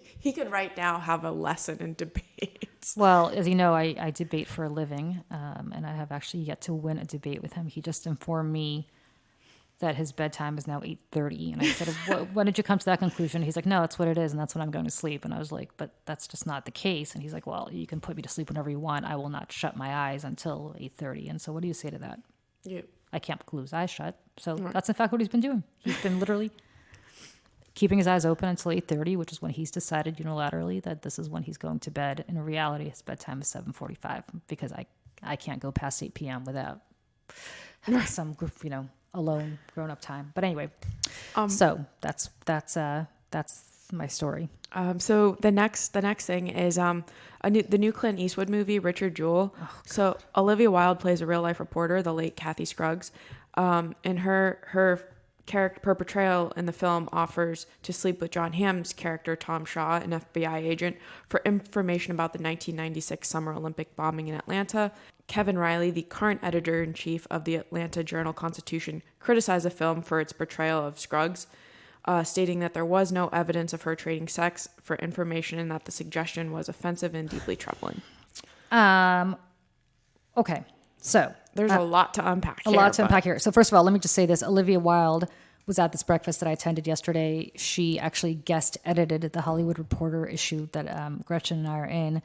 right now have a lesson in debates. Well, as you know, I debate for a living, and I have actually yet to win a debate with him. He just informed me that his bedtime is now 8:30, and I said, when did you come to that conclusion? He's like, no, that's what it is, and that's when I'm going to sleep. And I was like, but that's just not the case. And he's like, well, you can put me to sleep whenever you want. I will not shut my eyes until 8:30. And so what do you say to that? Yeah. I can't glue his eyes shut. So that's in fact what he's been doing. He's been literally keeping his eyes open until 8:30, which is when he's decided unilaterally that this is when he's going to bed. In reality, his bedtime is 7:45 because I can't go past 8 p.m. without having some, alone grown up time. But anyway, so that's my story. So the next thing is the new Clint Eastwood movie, Richard Jewell. Oh, so Olivia Wilde plays a real life reporter, the late Kathy Scruggs, and her portrayal in the film offers to sleep with John Hamm's character Tom Shaw, an FBI agent, for information about the 1996 Summer Olympic bombing in Atlanta. Kevin Riley, the current editor-in-chief of the Atlanta Journal-Constitution, criticized the film for its portrayal of Scruggs, stating that there was no evidence of her trading sex for information and that the suggestion was offensive and deeply troubling. Okay, so there's a lot to unpack here. So first of all, let me just say this. Olivia Wilde was at this breakfast that I attended yesterday. She actually guest edited the Hollywood Reporter issue that Gretchen and I are in,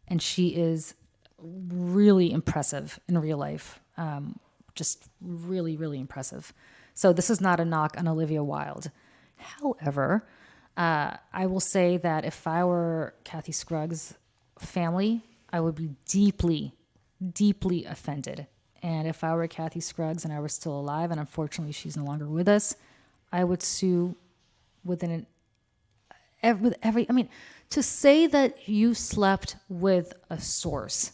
and she is really impressive in real life. Just really, really impressive. So this is not a knock on Olivia Wilde. However, I will say that if I were Kathy Scruggs' family, I would be deeply, deeply offended. And if I were Kathy Scruggs and I were still alive, and unfortunately she's no longer with us, I would sue to say that you slept with a source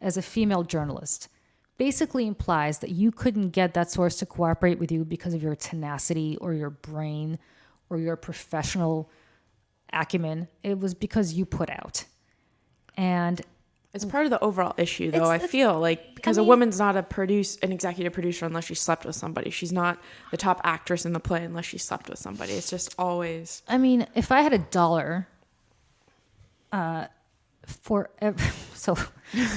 as a female journalist basically implies that you couldn't get that source to cooperate with you because of your tenacity or your brain or your professional acumen. It was because you put out. And It's part of the overall issue, though. I feel like because a woman's not an executive producer unless she slept with somebody. She's not the top actress in the play unless she slept with somebody. It's just always. I mean, if I had $1 for so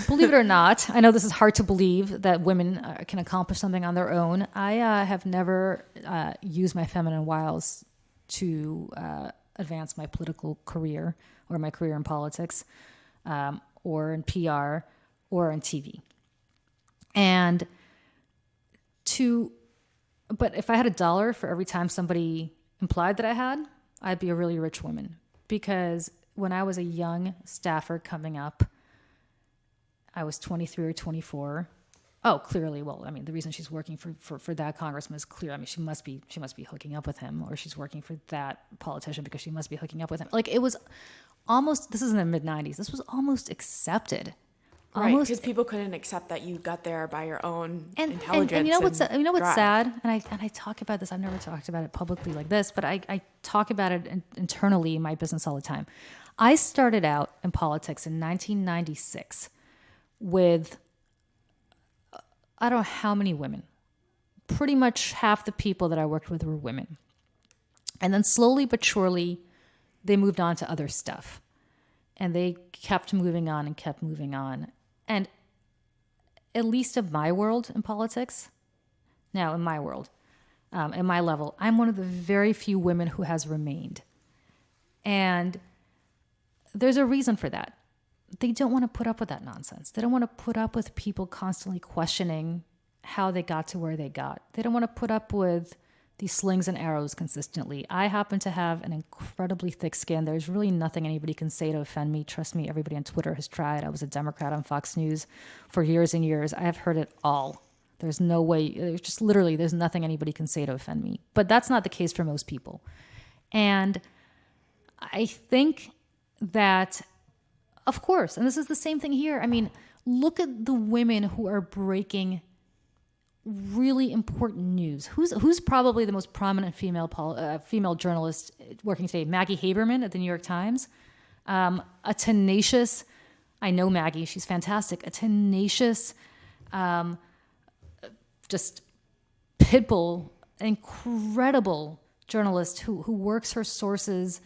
believe it or not, I know this is hard to believe that women can accomplish something on their own. I have never used my feminine wiles to advance my political career or my career in politics. Or in PR, or in TV. But if I had $1 for every time somebody implied that I had, I'd be a really rich woman. Because when I was a young staffer coming up, I was 23 or 24. Oh, clearly, well, I mean, the reason she's working for that congressman is clear. I mean, she must be hooking up with him, or she's working for that politician because she must be hooking up with him. Like, it was almost, this is in the mid-90s, this was almost accepted. Right, because people couldn't accept that you got there by your own intelligence. And you know what's sad? And I talk about this, I've never talked about it publicly like this, but I talk about it internally in my business all the time. I started out in politics in 1996 with, I don't know how many women. Pretty much half the people that I worked with were women. And then slowly but surely, they moved on to other stuff. And they kept moving on and kept moving on. And at least in my world in politics, now in my world, in my level, I'm one of the very few women who has remained. And there's a reason for that. They don't want to put up with that nonsense. They don't want to put up with people constantly questioning how they got to where they got. They don't want to put up with these slings and arrows consistently. I happen to have an incredibly thick skin. There's really nothing anybody can say to offend me. Trust me, everybody on Twitter has tried. I was a Democrat on Fox News for years and years. I have heard it all. There's no way, there's nothing anybody can say to offend me. But that's not the case for most people. And I think that, of course, and this is the same thing here. I mean, look at the women who are breaking really important news. Who's probably the most prominent female journalist working today? Maggie Haberman at the New York Times. A tenacious, I know Maggie, she's fantastic. A tenacious, just pitbull, incredible journalist who works her sources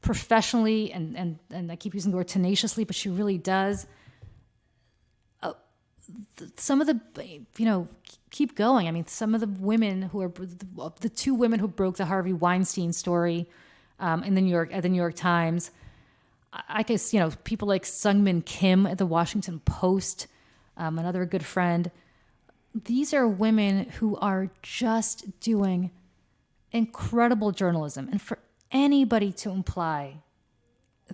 professionally and I keep using the word tenaciously, but she really does. Some of the, keep going. I mean, some of the women who are the two women who broke the Harvey Weinstein story at the New York Times. I guess, people like Sungmin Kim at the Washington Post, another good friend. These are women who are just doing incredible journalism. And for anybody to imply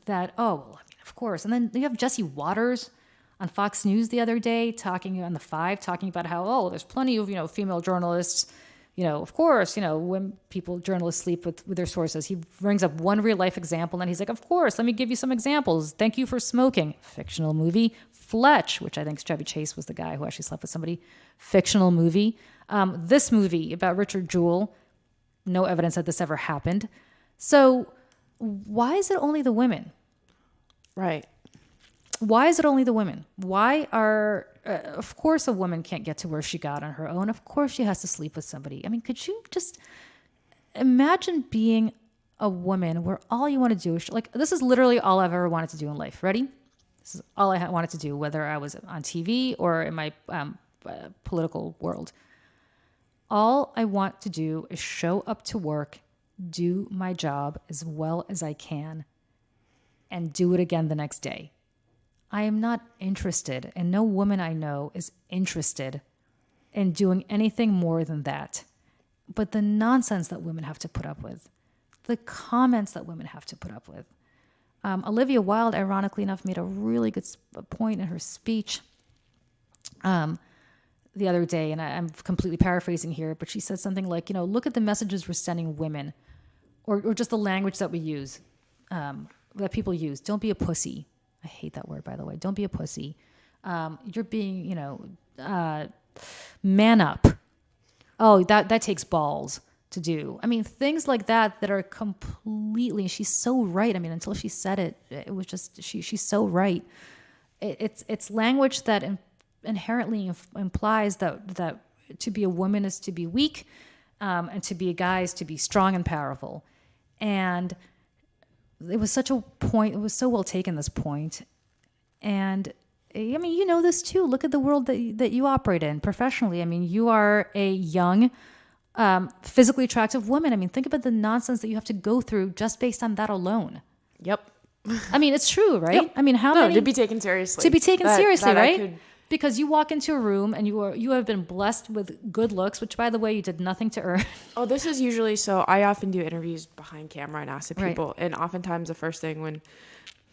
that, of course. And then you have Jesse Waters on Fox News the other day talking about how, there's plenty of, female journalists, of course, when journalists sleep with their sources. He brings up one real life example and he's like, of course, let me give you some examples. Thank You for Smoking, fictional movie. Fletch, which I think Chevy Chase was the guy who actually slept with somebody, fictional movie. This movie about Richard Jewell, no evidence that this ever happened. So why is it only the women? Right. Why is it only the women? Why are, of course, a woman can't get to where she got on her own. Of course, she has to sleep with somebody. I mean, could you just imagine being a woman where all you want to do is, this is literally all I've ever wanted to do in life. Ready? This is all I wanted to do, whether I was on TV or in my political world. All I want to do is show up to work, do my job as well as I can, and do it again the next day. I am not interested, and no woman I know is interested in doing anything more than that. But the nonsense that women have to put up with, the comments that women have to put up with. Olivia Wilde, ironically enough, made a really good point in her speech the other day, and I'm completely paraphrasing here, but she said something like, look at the messages we're sending women, or just the language that we use, that people use. Don't be a pussy. I hate that word, by the way. Don't be a pussy. You're being, man up. Oh, that takes balls to do. I mean, things like that are completely, she's so right. I mean, until she said it, it was just, she's so right. it's language that inherently implies that to be a woman is to be weak, and to be a guy is to be strong and powerful. And it was such a point. It was so well taken, this point. And I mean, you know this too. Look at the world that you operate in professionally. I mean, you are a young, physically attractive woman. I mean, think about the nonsense that you have to go through just based on that alone. Yep. I mean, it's true, right? Yep. I mean, how many to be taken seriously? To be taken seriously, that right? Because you walk into a room and you have been blessed with good looks, which, by the way, you did nothing to earn. Oh, this is usually so. I often do interviews behind camera and ask the people, and oftentimes the first thing when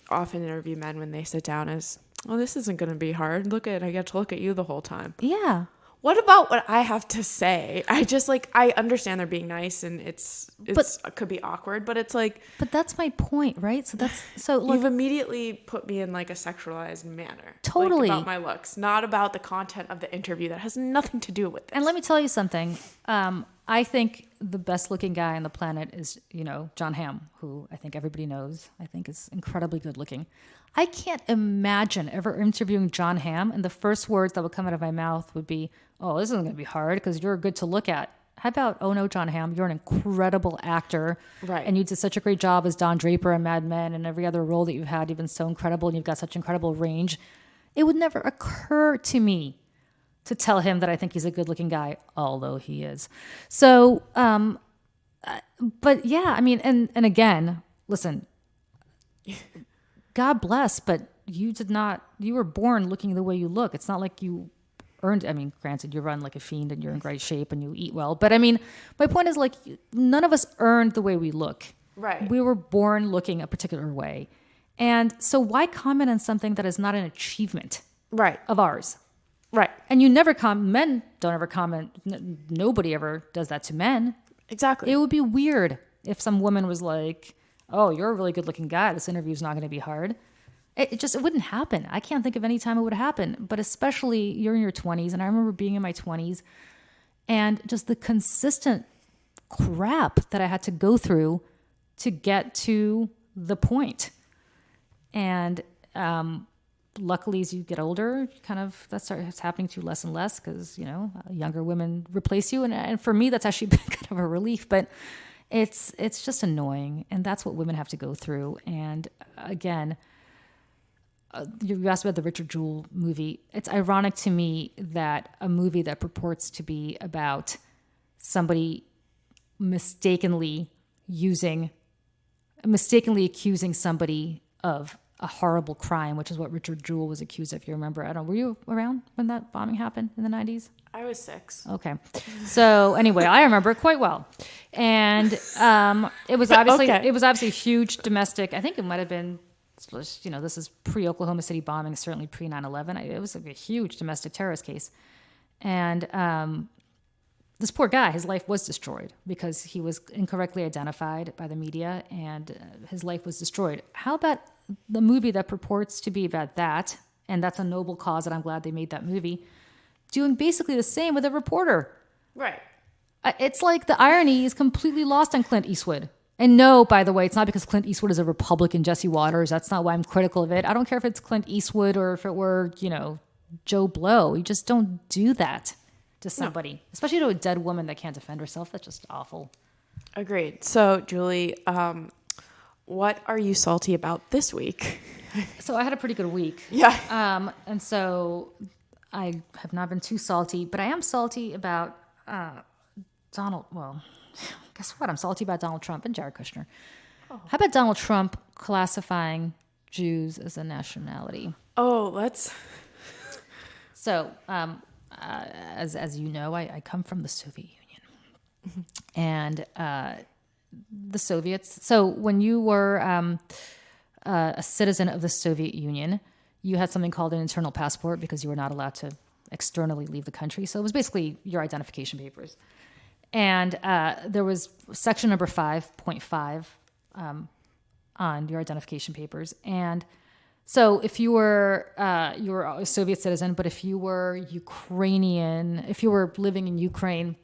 often interview men when they sit down is, "Oh, this isn't going to be hard. I get to look at you the whole time." Yeah. What about what I have to say? I just I understand they're being nice and it could be awkward, but it's like. But that's my point, right? So look, you've immediately put me in like a sexualized manner. Totally. About my looks, not about the content of the interview that has nothing to do with this. And let me tell you something. I think the best looking guy on the planet is, John Hamm, who I think everybody knows. I think is incredibly good looking. I can't imagine ever interviewing John Hamm and the first words that would come out of my mouth would be, "Oh, this isn't going to be hard because you're good to look at." How about, "Oh no, John Hamm, you're an incredible actor. Right. And you did such a great job as Don Draper in Mad Men and every other role that you've had. You've been so incredible and you've got such incredible range." It would never occur to me to tell him that I think he's a good looking guy, although he is. So, but yeah, I mean, and again, listen, God bless, but you were born looking the way you look. It's not like you earned, I mean, granted, you run like a fiend and you're in great shape and you eat well. But I mean, my point is none of us earned the way we look. Right. We were born looking a particular way. And so why comment on something that is not an achievement of ours? Right. And men don't ever comment. Nobody ever does that to men. Exactly. It would be weird if some woman was like, "Oh, you're a really good looking guy. This interview is not going to be hard." It wouldn't happen. I can't think of any time it would happen. But especially you're in your 20s, and I remember being in my 20s, and just the consistent crap that I had to go through to get to the point. And luckily, as you get older, that starts happening to you less and less because younger women replace you, and for me, that's actually been kind of a relief. But it's just annoying, and that's what women have to go through. And again, you asked about the Richard Jewell movie. It's ironic to me that a movie that purports to be about somebody mistakenly accusing somebody of a horrible crime, which is what Richard Jewell was accused of. You remember? I don't know. Were you around when that bombing happened in the 90s? I was 6. Okay. So anyway, I remember it quite well. And it was obviously huge domestic. I think it might have been, this is pre-Oklahoma City bombing, certainly pre-9/11. It was a huge domestic terrorist case. And this poor guy, his life was destroyed because he was incorrectly identified by the media and his life was destroyed. How about the movie that purports to be about that, and that's a noble cause, and I'm glad they made that movie, doing basically the same with a reporter. Right. It's like the irony is completely lost on Clint Eastwood. And no, by the way, it's not because Clint Eastwood is a Republican, Jesse Waters. That's not why I'm critical of it. I don't care if it's Clint Eastwood or if it were, Joe Blow. You just don't do that to somebody, especially to a dead woman that can't defend herself. That's just awful. Agreed. So, Julie, what are you salty about this week? So I had a pretty good week. Yeah. And so I have not been too salty, but I am salty about guess what? I'm salty about Donald Trump and Jared Kushner. Oh. How about Donald Trump classifying Jews as a nationality? Oh, let's. So, as you know, I come from the Soviet Union, and the Soviets. So when you were a citizen of the Soviet Union, you had something called an internal passport because you were not allowed to externally leave the country. So it was basically your identification papers. And there was section number 5.5 on your identification papers. And so if you were a Soviet citizen, but if you were Ukrainian, if you were living in Ukraine,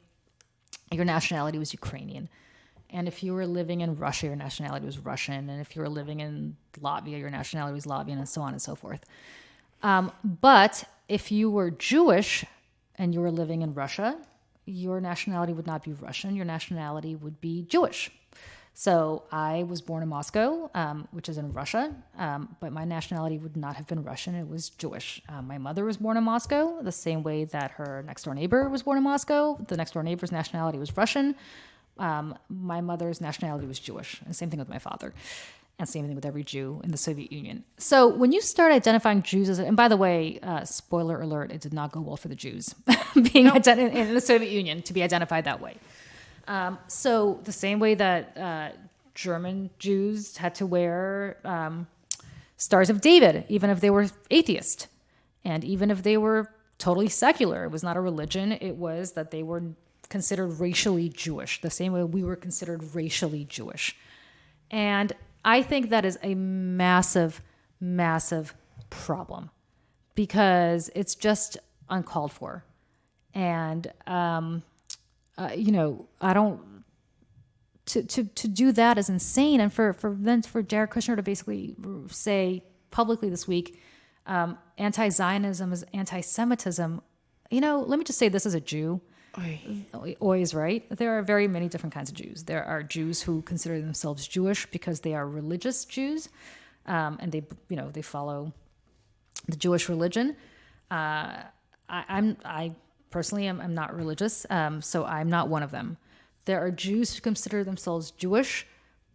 your nationality was Ukrainian. And if you were living in Russia, your nationality was Russian. And if you were living in Latvia, your nationality was Latvian, and so on and so forth. But if you were Jewish and you were living in Russia, your nationality would not be Russian. Your nationality would be Jewish. So I was born in Moscow, which is in Russia, but my nationality would not have been Russian. It was Jewish. My mother was born in Moscow the same way that her next door neighbor was born in Moscow. The next door neighbor's nationality was Russian. My mother's nationality was Jewish. And same thing with my father. And same thing with every Jew in the Soviet Union. So when you start identifying Jews as, and by the way, spoiler alert, it did not go well for the Jews being in the Soviet Union to be identified that way. So the same way that German Jews had to wear Stars of David, even if they were atheist, and even if they were totally secular, it was not a religion. It was that they were considered racially Jewish, the same way we were considered racially Jewish. And I think that is a massive, massive problem because it's just uncalled for. And, I don't, to do that is insane. And for Jared Kushner to basically say publicly this week, anti-Zionism is anti-Semitism. Let me just say this as a Jew. Oy is right. There are very many different kinds of Jews. There are Jews who consider themselves Jewish because they are religious Jews, and they follow the Jewish religion. I personally am not religious, so I'm not one of them. There are Jews who consider themselves Jewish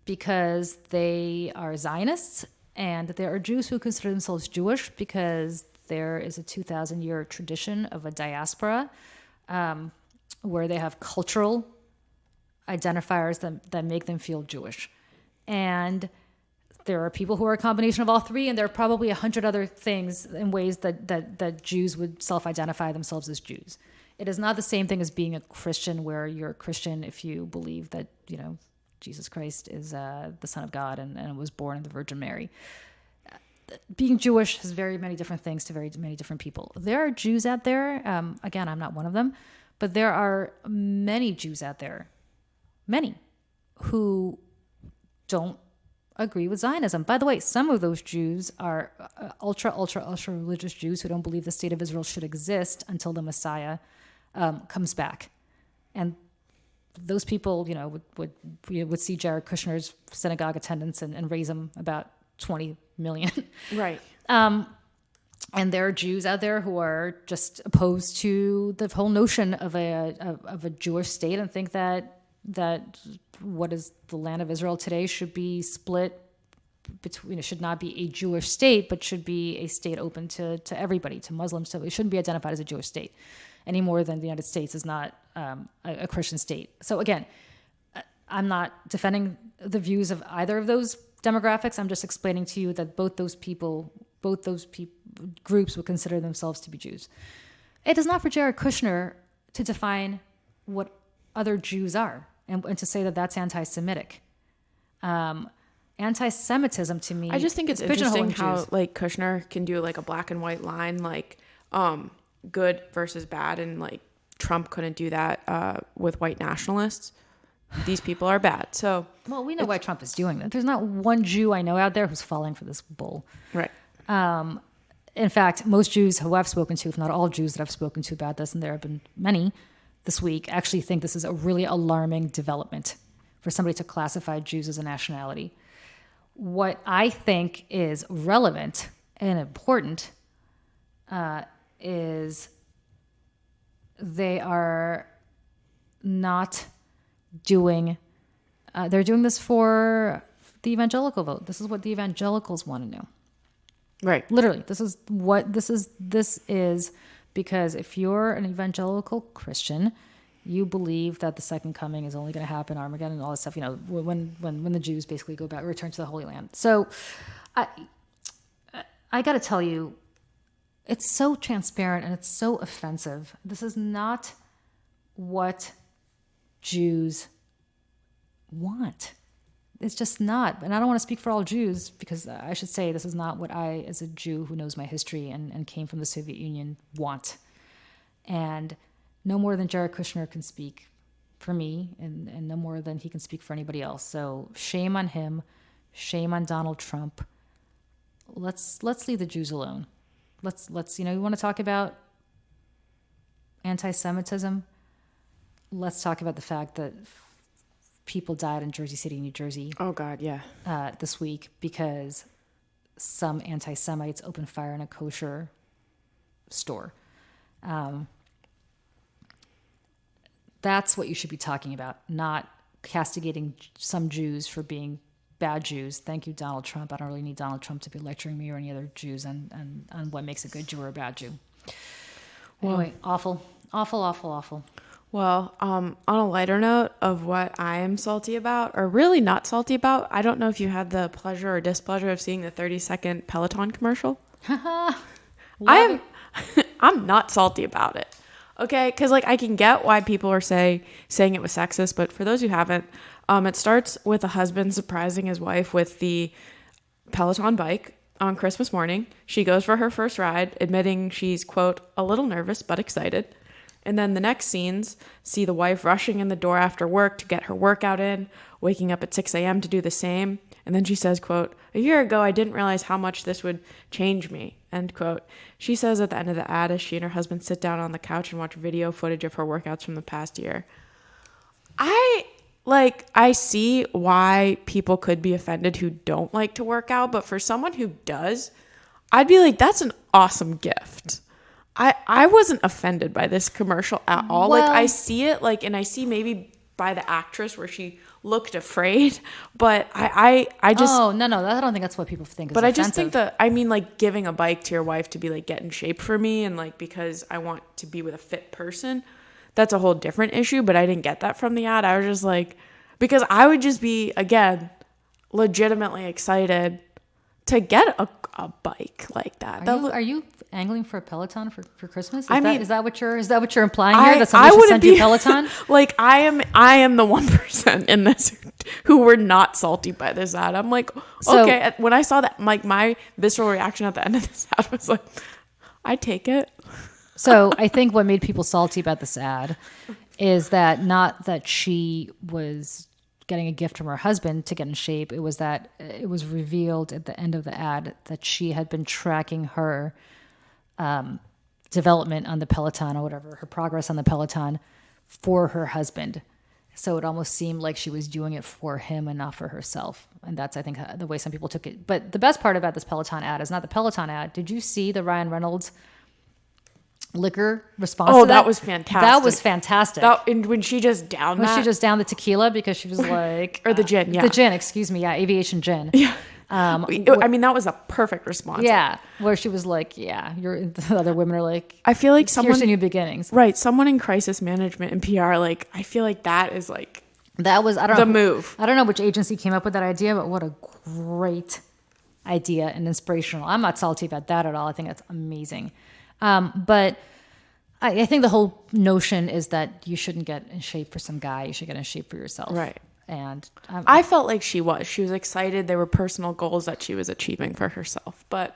because they are Zionists, and there are Jews who consider themselves Jewish because there is a 2,000-year tradition of a diaspora. Where they have cultural identifiers that make them feel Jewish. And there are people who are a combination of all three, and there are probably 100 other things and ways that Jews would self-identify themselves as Jews. It is not the same thing as being a Christian, where you're a Christian if you believe that, Jesus Christ is the Son of God and was born of the Virgin Mary. Being Jewish has very many different things to very many different people. There are Jews out there, again, I'm not one of them, but there are many Jews out there, many, who don't agree with Zionism. By the way, some of those Jews are ultra religious Jews who don't believe the state of Israel should exist until the Messiah comes back. And those people, would see Jared Kushner's synagogue attendance and raise them about 20 million. Right. And there are Jews out there who are just opposed to the whole notion of a Jewish state and think that what is the land of Israel today should be split between, should not be a Jewish state, but should be a state open to everybody, to Muslims. So it shouldn't be identified as a Jewish state any more than the United States is not a Christian state. So again, I'm not defending the views of either of those demographics. I'm just explaining to you that both those groups would consider themselves to be Jews. It is not for Jared Kushner to define what other Jews are and to say that that's anti-Semitic. Anti-Semitism to me, I just think it's interesting how Kushner can do a black and white line, good versus bad, and Trump couldn't do that with white nationalists. These people are bad. So, well, we know why Trump is doing that. There's not one Jew I know out there who's falling for this bull. Right. In fact, most Jews who I've spoken to, if not all Jews that I've spoken to about this, and there have been many this week, actually think this is a really alarming development for somebody to classify Jews as a nationality. What I think is relevant and important is they are not doing, they're doing this for the evangelical vote. This is what the evangelicals want to know. Right. Literally, this is what this is because if you're an evangelical Christian, you believe that the second coming is only going to happen, Armageddon and all this stuff, when the Jews basically go back, return to the Holy Land. So I got to tell you, it's so transparent and it's so offensive. This is not what Jews want. It's just not. And I don't want to speak for all Jews, because I should say this is not what I, as a Jew who knows my history and came from the Soviet Union, want. And no more than Jared Kushner can speak for me, and no more than he can speak for anybody else. So shame on him. Shame on Donald Trump. Let's leave the Jews alone. let's you want to talk about anti-Semitism? Let's talk about the fact that people died in Jersey City, New Jersey. Oh God, yeah. This week because some anti-Semites opened fire in a kosher store. That's what you should be talking about, not castigating some Jews for being bad Jews. Thank you, Donald Trump. I don't really need Donald Trump to be lecturing me or any other Jews on what makes a good Jew or a bad Jew. Anyway, awful. Well, on a lighter note of what I am salty about, or really not salty about, I don't know if you had the pleasure or displeasure of seeing the 30-second Peloton commercial. I'm not salty about it. Okay, because like I can get why people are saying it was sexist, but for those who haven't, it starts with a husband surprising his wife with the Peloton bike on Christmas morning. She goes for her first ride, admitting she's, quote, a little nervous but excited. And then the next scenes see the wife rushing in the door after work to get her workout in, waking up at 6 a.m. to do the same. And then she says, quote, a year ago, I didn't realize how much this would change me, end quote. She says at the end of the ad as she and her husband sit down on the couch and watch video footage of her workouts from the past year. I see why people could be offended who don't like to work out, but for someone who does, I'd be like, that's an awesome gift. I wasn't offended by this commercial at all. Well, I see it, and I see maybe by the actress where she looked afraid, but I just... Oh, no, I don't think that's what people think is But offensive. I just think that, giving a bike to your wife to be, get in shape for me and, because I want to be with a fit person, that's a whole different issue, but I didn't get that from the ad. I was just because I would just be, again, legitimately excited to get a bike like that. Are you angling for a Peloton for Christmas? Is that what you're implying here? That I somebody should send you be, a Peloton? I am the 1% in this who were not salty by this ad. I'm like, okay. When I saw that, my visceral reaction at the end of this ad was like, I take it. So I think what made people salty about this ad is that not that she was getting a gift from her husband to get in shape. It was that it was revealed at the end of the ad that she had been tracking her development on the Peloton or whatever, her progress on the Peloton for her husband. So it almost seemed like she was doing it for him and not for herself. And that's, I think, the way some people took it. But the best part about this Peloton ad is not the Peloton ad. Did you see the Ryan Reynolds liquor response to that? That was fantastic. That was fantastic. When she just downed she just downed the tequila because she was like... or the gin, yeah. The gin, excuse me. Yeah, aviation gin. Yeah. That was a perfect response. Yeah, where she was like, yeah, the other women are like... I feel like here's the new beginnings. Right, someone in crisis management and PR, I feel like that is that was, I don't the know, move. I don't know which agency came up with that idea, but what a great idea and inspirational. I'm not salty about that at all. I think that's amazing. But I think the whole notion is that you shouldn't get in shape for some guy. You should get in shape for yourself. Right. And I felt like she was excited. There were personal goals that she was achieving for herself. But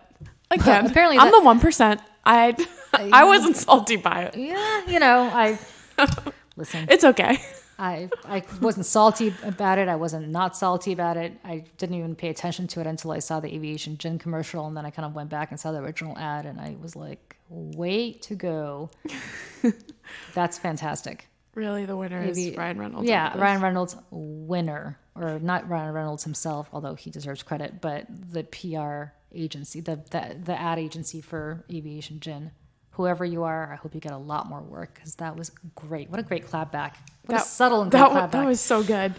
again, apparently I'm the 1%. I wasn't salty by it. Yeah. Listen, it's okay. I wasn't salty about it. I wasn't not salty about it. I didn't even pay attention to it until I saw the aviation gin commercial. And then I kind of went back and saw the original ad and I was like, way to go. That's fantastic. Really, the winner is Ryan Reynolds. Yeah, Ryan Reynolds, winner. Or not Ryan Reynolds himself, although he deserves credit, but the PR agency, the ad agency for aviation gin. Whoever you are, I hope you get a lot more work because that was great. What a great clap back. What a subtle and great clap back. That was so good.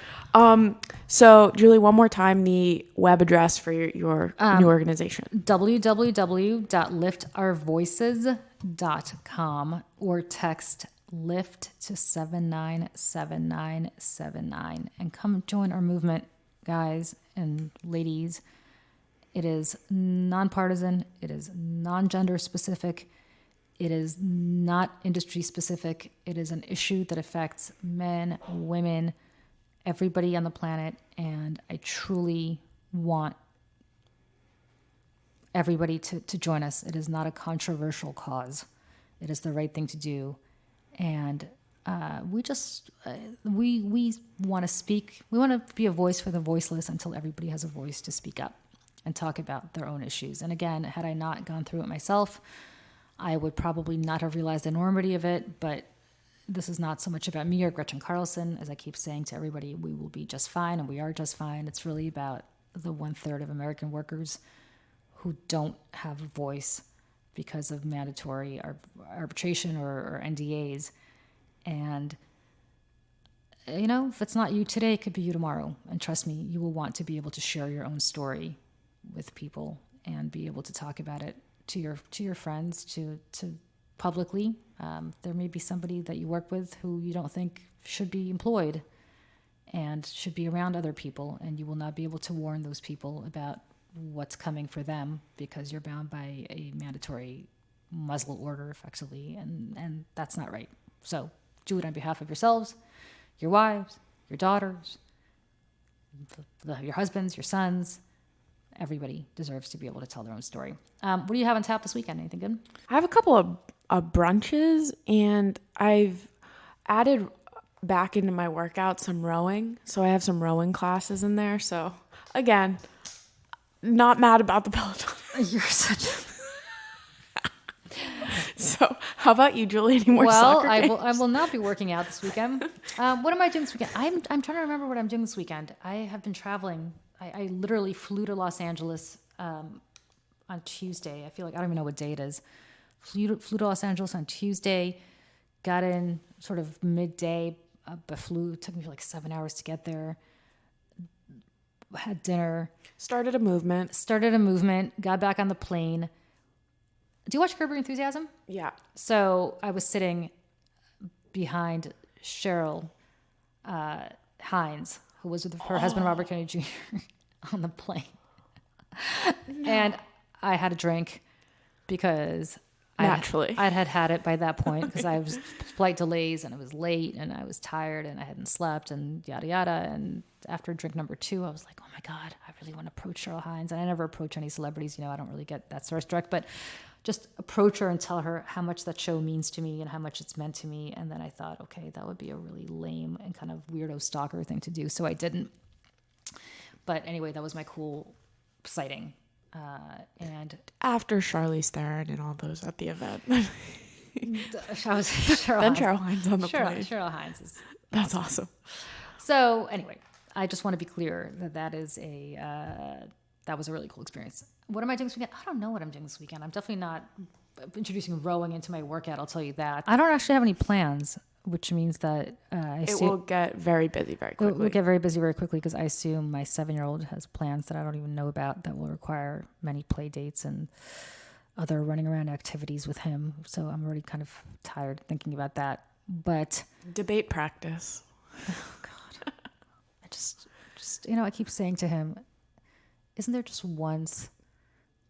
So, Julie, one more time, the web address for your new organization. www.liftourvoices.com or text LIFT to 797979 and come join our movement, guys and ladies. It is nonpartisan. It is non-gender specific. It is not industry specific. It is an issue that affects men, women, everybody on the planet. And I truly want everybody to join us. It is not a controversial cause. It is the right thing to do. And we want to speak. We want to be a voice for the voiceless until everybody has a voice to speak up. and talk about their own issues. And again, had I not gone through it myself, I would probably not have realized the enormity of it. But this is not so much about me or Gretchen Carlson. As I keep saying to everybody, we will be just fine, and we are just fine. It's really about the 1/3 of American workers who don't have a voice because of mandatory arbitration or NDAs. And, if it's not you today, it could be you tomorrow. And trust me, you will want to be able to share your own story with people and be able to talk about it to your friends, to publicly. There may be somebody that you work with who you don't think should be employed and should be around other people, and you will not be able to warn those people about what's coming for them because you're bound by a mandatory muzzle order, effectively, and that's not right. So do it on behalf of yourselves, your wives, your daughters, your husbands, your sons. Everybody deserves to be able to tell their own story. What do you have on tap this weekend? Anything good? I have a couple of brunches, and I've added back into my workout some rowing. So I have some rowing classes in there. So again, not mad about the Peloton. You're such a... So how about you, Julie? Any more soccer games? I will not be working out this weekend. What am I doing this weekend? I'm trying to remember what I'm doing this weekend. I have been traveling. I literally flew to Los Angeles on Tuesday. I feel like I don't even know what day it is. Flew to Los Angeles on Tuesday. Got in sort of midday. But took me like 7 hours to get there. Had dinner. Started a movement. Got back on the plane. Do you watch Curb Your Enthusiasm? Yeah. So I was sitting behind Cheryl Hines, who was with her husband, Robert Kennedy Jr., on the plane. No. And I had a drink because naturally I had it by that point because I was flight delays and it was late and I was tired and I hadn't slept and yada, yada. And after drink number 2, I was like, oh my God, I really want to approach Cheryl Hines. And I never approach any celebrities. I don't really get that starstruck, but just approach her and tell her how much that show means to me and how much it's meant to me. And then I thought, okay, that would be a really lame and kind of weirdo stalker thing to do. So I didn't. But anyway, that was my cool sighting. And after Charlize Theron and all those at the event. Cheryl Hines on the plane. Cheryl Hines is That's awesome. So anyway, I just want to be clear that was a really cool experience. What am I doing this weekend? I don't know what I'm doing this weekend. I'm definitely not introducing rowing into my workout. I'll tell you that. I don't actually have any plans, which means that it will get very busy very quickly. It will get very busy very quickly because I assume my 7-year-old has plans that I don't even know about that will require many play dates and other running around activities with him. So I'm already kind of tired thinking about that. But debate practice. Oh God, I just I keep saying to him, isn't there just once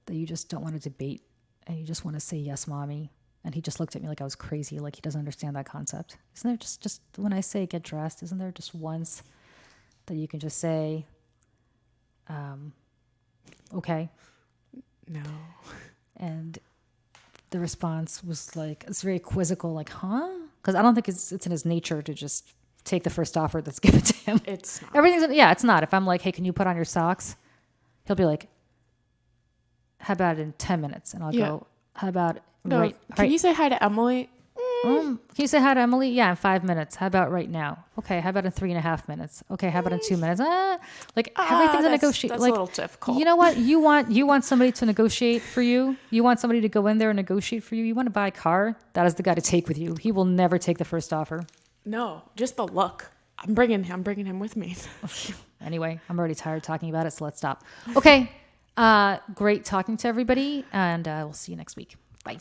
that you just don't want to debate and you just want to say yes, mommy? And he just looked at me like I was crazy, like he doesn't understand that concept. Isn't there just when I say get dressed, isn't there just once that you can just say, okay? No. And the response was like, it's very quizzical, like, huh? Because I don't think it's in his nature to just take the first offer that's given to him. It's not. It's not. If I'm like, hey, can you put on your socks? He'll be like, how about in 10 minutes? And I'll go, how about Can you say hi to Emily? Can you say hi to Emily? Yeah, in 5 minutes. How about right now? Okay, how about in 3.5 minutes? Okay, how about in 2 minutes? Everything's a negotiation. That's a little difficult. You know what? You want somebody to negotiate for you. You want somebody to go in there and negotiate for you. You want to buy a car? That is the guy to take with you. He will never take the first offer. No, just the look. I'm bringing him with me. Anyway, I'm already tired talking about it, so let's stop. Okay, great talking to everybody, and we'll see you next week. Bye.